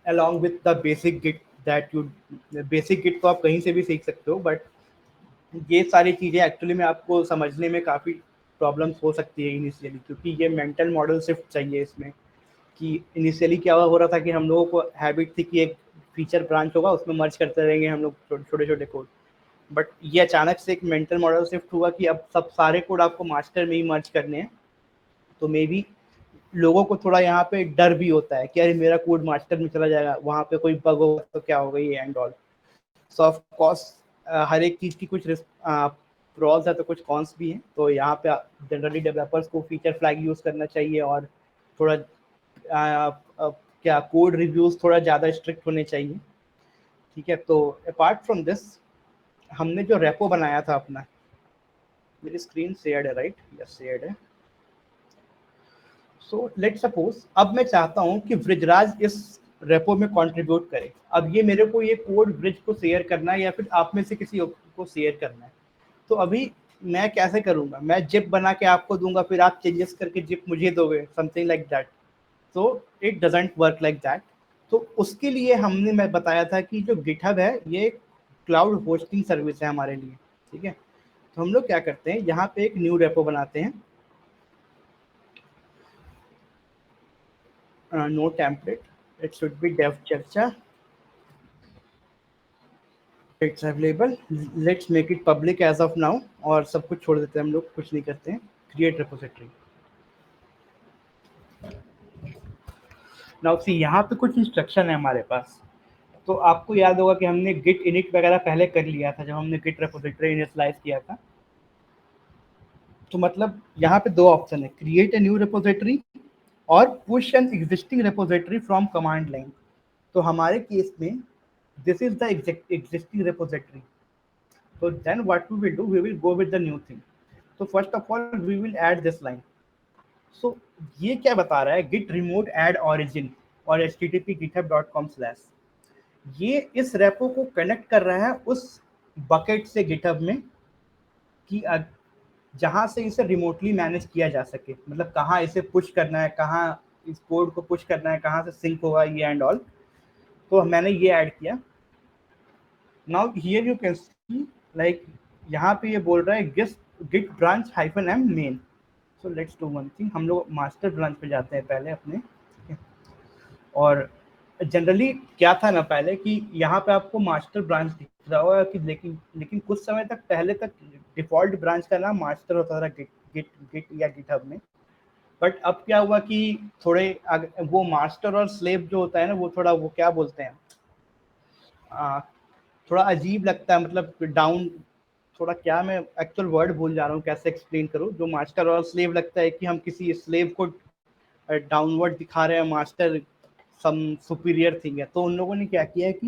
along with the basic git that you basic git को आप कहीं से भी सीख सकते हो, बट ये सारी चीज़ें एक्चुअली में आपको समझने में काफ़ी प्रॉब्लम्स हो सकती है इनिशियली, क्योंकि ये मेंटल मॉडल शिफ्ट चाहिए इसमें। कि इनिशियली क्या हो रहा था कि हम लोगों को हैबिट थी कि एक फीचर ब्रांच होगा, उसमें मर्ज करते रहेंगे हम लोग छोटे छोटे कोड, बट ये अचानक से एक मेंटल मॉडल शिफ्ट हुआ कि अब सब सारे कोड आपको मास्टर में ही मर्ज करने हैं। तो मे बी लोगों को थोड़ा यहाँ पे डर भी होता है कि अरे मेरा कोड मास्टर में चला जाएगा, वहाँ पे कोई बग होगा तो क्या होगा ये and all. So of course हर एक चीज़ की कुछ प्रोज है तो कुछ कॉन्स भी हैं। तो यहाँ पे जनरली डेवलपर्स को फीचर फ्लैग यूज़ करना चाहिए, और थोड़ा क्या कोड रिव्यूज़ थोड़ा ज़्यादा स्ट्रिक्ट होने चाहिए। ठीक है, तो अपार्ट फ्रॉम दिस हमने जो रेपो बनाया था अपना, मेरी स्क्रीन शेयर्ड है राइट? यस शेयर्ड है। सो लेट सपोज अब मैं चाहता हूं कि ब्रिजराज इस रेपो में कंट्रीब्यूट करे। अब ये मेरे को ये कोड ब्रिज को शेयर करना है या फिर आप में से किसी को शेयर करना है, तो अभी मैं कैसे करूंगा? मैं जिप बना के आपको दूंगा, फिर आप चेंजेस करके जिप मुझे दोगे, समथिंग लाइक दैट। तो it doesn't work like that. तो उसके लिए हमने मैं बताया था कि जो गिटहब है ये क्लाउड होस्टिंग सर्विस है हमारे लिए। ठीक है, तो हम लोग क्या करते हैं, यहाँ पे एक न्यू रेपो बनाते हैं, no template, it should be dev charcha, it's available, let's make it public as of now, और सब कुछ छोड़ देते हैं हम लोग, कुछ नहीं करते हैं। create repository। नाउ सी यहाँ पे कुछ इंस्ट्रक्शन है हमारे पास। तो आपको याद होगा कि हमने git init वगैरह पहले कर लिया था जब हमने git repository इनिशियलाइज किया था। तो मतलब यहाँ पे दो ऑप्शन है, क्रिएट ए न्यू repository और push an existing repository from command line. तो हमारे केस में this is the existing repository, so then what we will do, we will go with the new thing। so first of all we will add this line। so ये क्या बता रहा है, git remote add origin और http github.com/, ये इस repo को connect कर रहा है उस बकेट से गिटहब में कि जहां से इसे रिमोटली मैनेज किया जा सके, मतलब कहाँ इसे पुश करना है, कहाँ इस कोड को पुश करना है, कहाँ से सिंक होगा ये एंड ऑल। तो मैंने ये ऐड किया। Now here you can C like यहाँ पे ये बोल रहा है git branch -m main. So let's do one thing, हम लोग मास्टर ब्रांच पे जाते हैं पहले अपने, और जनरली क्या था ना पहले कि यहाँ पे आपको मास्टर ब्रांच दिख रहा होगा कि लेकिन कुछ समय तक पहले तक डिफॉल्ट ब्रांच का नाम मास्टर होता था गिट या गिटहब में। बट अब क्या हुआ कि थोड़े वो मास्टर और स्लेव जो होता है ना, वो थोड़ा वो क्या बोलते हैं, थोड़ा अजीब लगता है, मतलब डाउन, थोड़ा क्या, मैं एक्चुअल वर्ड भूल जा रहा हूँ कैसे एक्सप्लेन करूँ। जो मास्टर और स्लेव लगता है कि हम किसी स्लेव को डाउनवर्ड दिखा रहे हैं, मास्टर सम सुपीरियर थिंग है। तो उन लोगों ने क्या किया है कि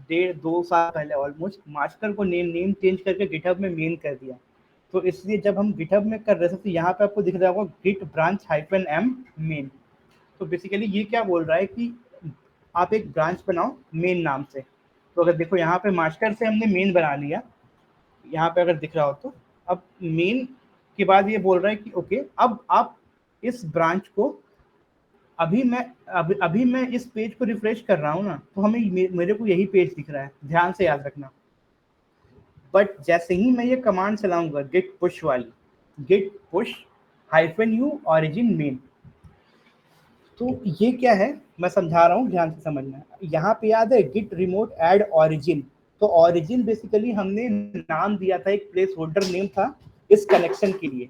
1.5-2 साल पहले ऑलमोस्ट मास्टर को नेम चेंज करके गिटहब में मेन कर दिया। तो इसलिए जब हम गिटहब में कर रहे थे तो यहाँ पे आपको दिख रहा होगा गिट ब्रांच -m मेन। तो बेसिकली ये क्या बोल रहा है कि आप एक ब्रांच बनाओ मेन नाम से। तो अगर देखो यहाँ पे मास्टर से हमने मेन बना लिया, यहाँ पे अगर दिख रहा हो तो अब मेन के बाद ये बोल रहा है कि ओके अब आप इस ब्रांच को अभी मैं इस पेज को रिफ्रेश कर रहा हूँ ना, तो हमें मेरे को यही पेज दिख रहा है, ध्यान से याद रखना। बट जैसे ही मैं ये कमांड चलाऊंगा गिट पुश वाली, git push -u origin main, तो ये क्या है मैं समझा रहा हूँ, ध्यान से समझना। यहाँ पे याद है गिट रिमोट ऐड ऑरिजिन, तो ऑरिजिन बेसिकली हमने नाम दिया था, एक प्लेस होल्डर नेम था इस कनेक्शन के लिए।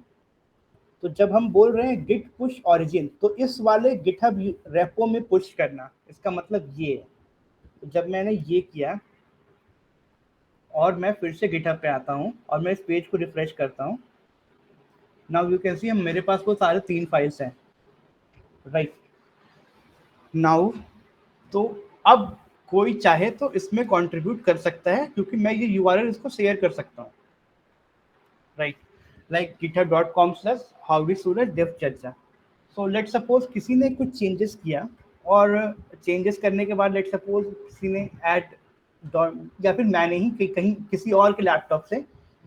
तो जब हम बोल रहे हैं गिट पुश ऑरिजिन, तो इस वाले गिटहब रेपो में पुश करना, इसका मतलब ये है। तो जब मैंने ये किया और मैं फिर से गिटहब पे आता हूँ और मैं इस पेज को रिफ्रेश करता हूँ, नाउ यू कैन सी मेरे पास वो सारे 3 फाइल्स हैं, राइट नाउ। तो अब कोई चाहे तो इसमें कंट्रीब्यूट कर सकता है, क्योंकि मैं ये यूआरएल इसको शेयर कर सकता हूँ, right, like github.com/howdysurajdevchacha। So let suppose किसी ने कुछ चेंजेस किया, और चेंजेस करने के बाद लेट सपोज किसी ने ऐड या फिर मैंने ही कहीं किसी और के लैपटॉप से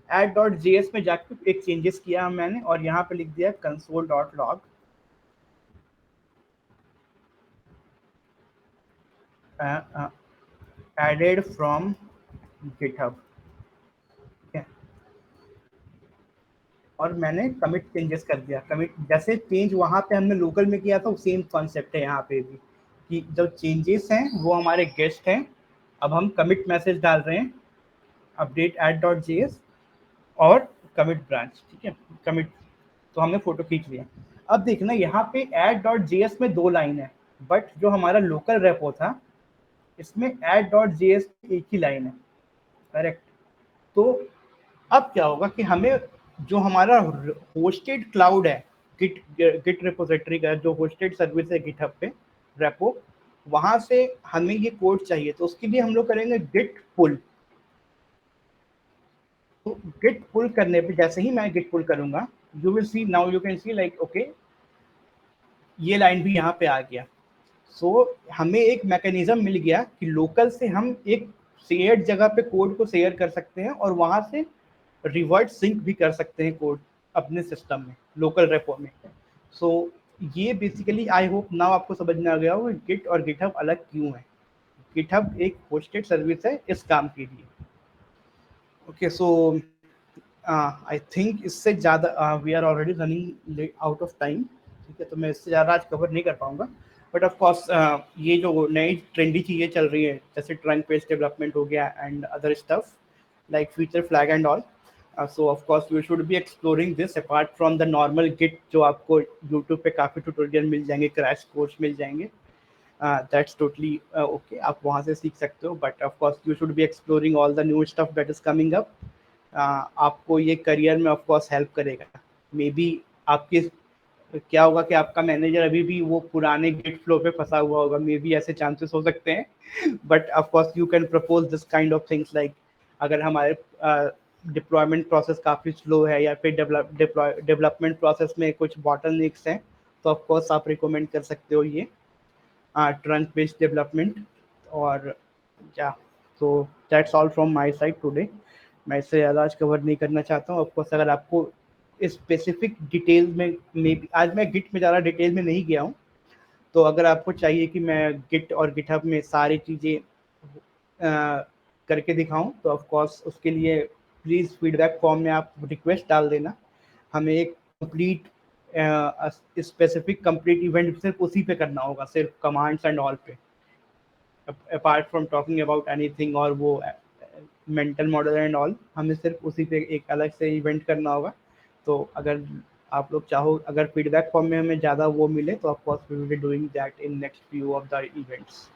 add.js में जाकर एक चेंजेस किया मैंने, और यहाँ पे लिख दिया console.log added from GitHub, और मैंने कमिट चेंजेस कर दिया। कमिट जैसे चेंज वहाँ पे हमने लोकल में किया था, सेम कॉन्सेप्ट है यहाँ पे भी, कि जो चेंजेस हैं वो हमारे गेस्ट हैं। अब हम कमिट मैसेज डाल रहे हैं अपडेट add.js और कमिट ब्रांच, ठीक है, कमिट। तो हमने फोटो खींच लिया। अब देखना यहाँ पे add.js में 2 लाइन है, बट जो हमारा लोकल रेपो था इसमें add.js एक ही लाइन है, करेक्ट। तो अब क्या होगा कि हमें जो हमारा होस्टेड क्लाउड है, गिट रिपोजिटरी का जो होस्टेड सर्विस है गिटहब पे रेपो, वहां से हमें ये कोड चाहिए। तो उसके लिए हम लोग करेंगे गिट पुल। तो गिट पुल करने पे जैसे ही मैं गिट पुल करूंगा, you will see, now you can C like okay ये लाइन भी यहाँ पे आ गया। सो हमें एक मैकेनिज्म मिल गया कि लोकल से हम एक शेयर्ड जगह पे कोड को शेयर कर सकते हैं, और वहां से रिवर्ट सिंक भी कर सकते हैं कोड अपने सिस्टम में, लोकल रेपो में। सो ये बेसिकली आई होप नाउ आपको समझ में आ गया हो गिट और गिटहब अलग क्यों है। गिटहब एक होस्टेड सर्विस है इस काम के लिए। ओके, सो आई थिंक इससे ज़्यादा we are already running out of time, ठीक है, तो मैं इससे ज़्यादा आज कवर नहीं कर पाऊंगा। बट ऑफ कोर्स ये जो नई ट्रेंडी चीज़ें चल रही है, जैसे ट्रंक पेज डेवलपमेंट हो गया and other stuff like feature flag and all, so of course you should be exploring this apart from the normal git जो आपको YouTube पे काफ़ी ट्यूटोरियल मिल जाएंगे, क्रैश कोर्स मिल जाएंगे, that's totally okay, आप वहाँ से सीख सकते हो। but of course you should be exploring all the new stuff that is coming up। आपको ये करियर में ऑफ कोर्स हेल्प करेगा। मे बी आपके क्या होगा कि आपका मैनेजर अभी भी वो पुराने गिट फ्लो पे फंसा हुआ होगा, मे बी ऐसे चांसेस हो सकते हैं। But of course you can propose this kind of things, like अगर हमारे डिप्लॉयमेंट प्रोसेस काफ़ी स्लो है या फिर डेवलपमेंट प्रोसेस में कुछ बॉटलनेक्स हैं, तो ऑफ कोर्स आप रिकमेंड कर सकते हो ये ट्रंक बेस्ड डेवलपमेंट। और या तो that's all from my side today. मैं इससे ज़्यादा आज कवर नहीं करना चाहता हूँ। ऑफकोर्स अगर आपको स्पेसिफिक डिटेल में आज मैं गिट में ज़्यादा डिटेल में नहीं गया हूँ, तो अगर आपको चाहिए कि मैं गिट और गिटहब में सारी चीज़ें करके दिखाऊं, तो ऑफ कोर्स उसके लिए प्लीज़ फीडबैक फॉर्म में आप रिक्वेस्ट डाल देना, हमें एक कंप्लीट स्पेसिफिक कंप्लीट इवेंट सिर्फ उसी पे करना होगा, सिर्फ कमांड्स एंड ऑल पे, apart from talking about anything और वो मेंटल मॉडल एंड ऑल, हमें सिर्फ उसी पे एक अलग से इवेंट करना होगा। तो अगर आप लोग चाहो, अगर फीडबैक फॉर्म में हमें ज़्यादा वो मिले तो of course we will be doing that in next few of the events.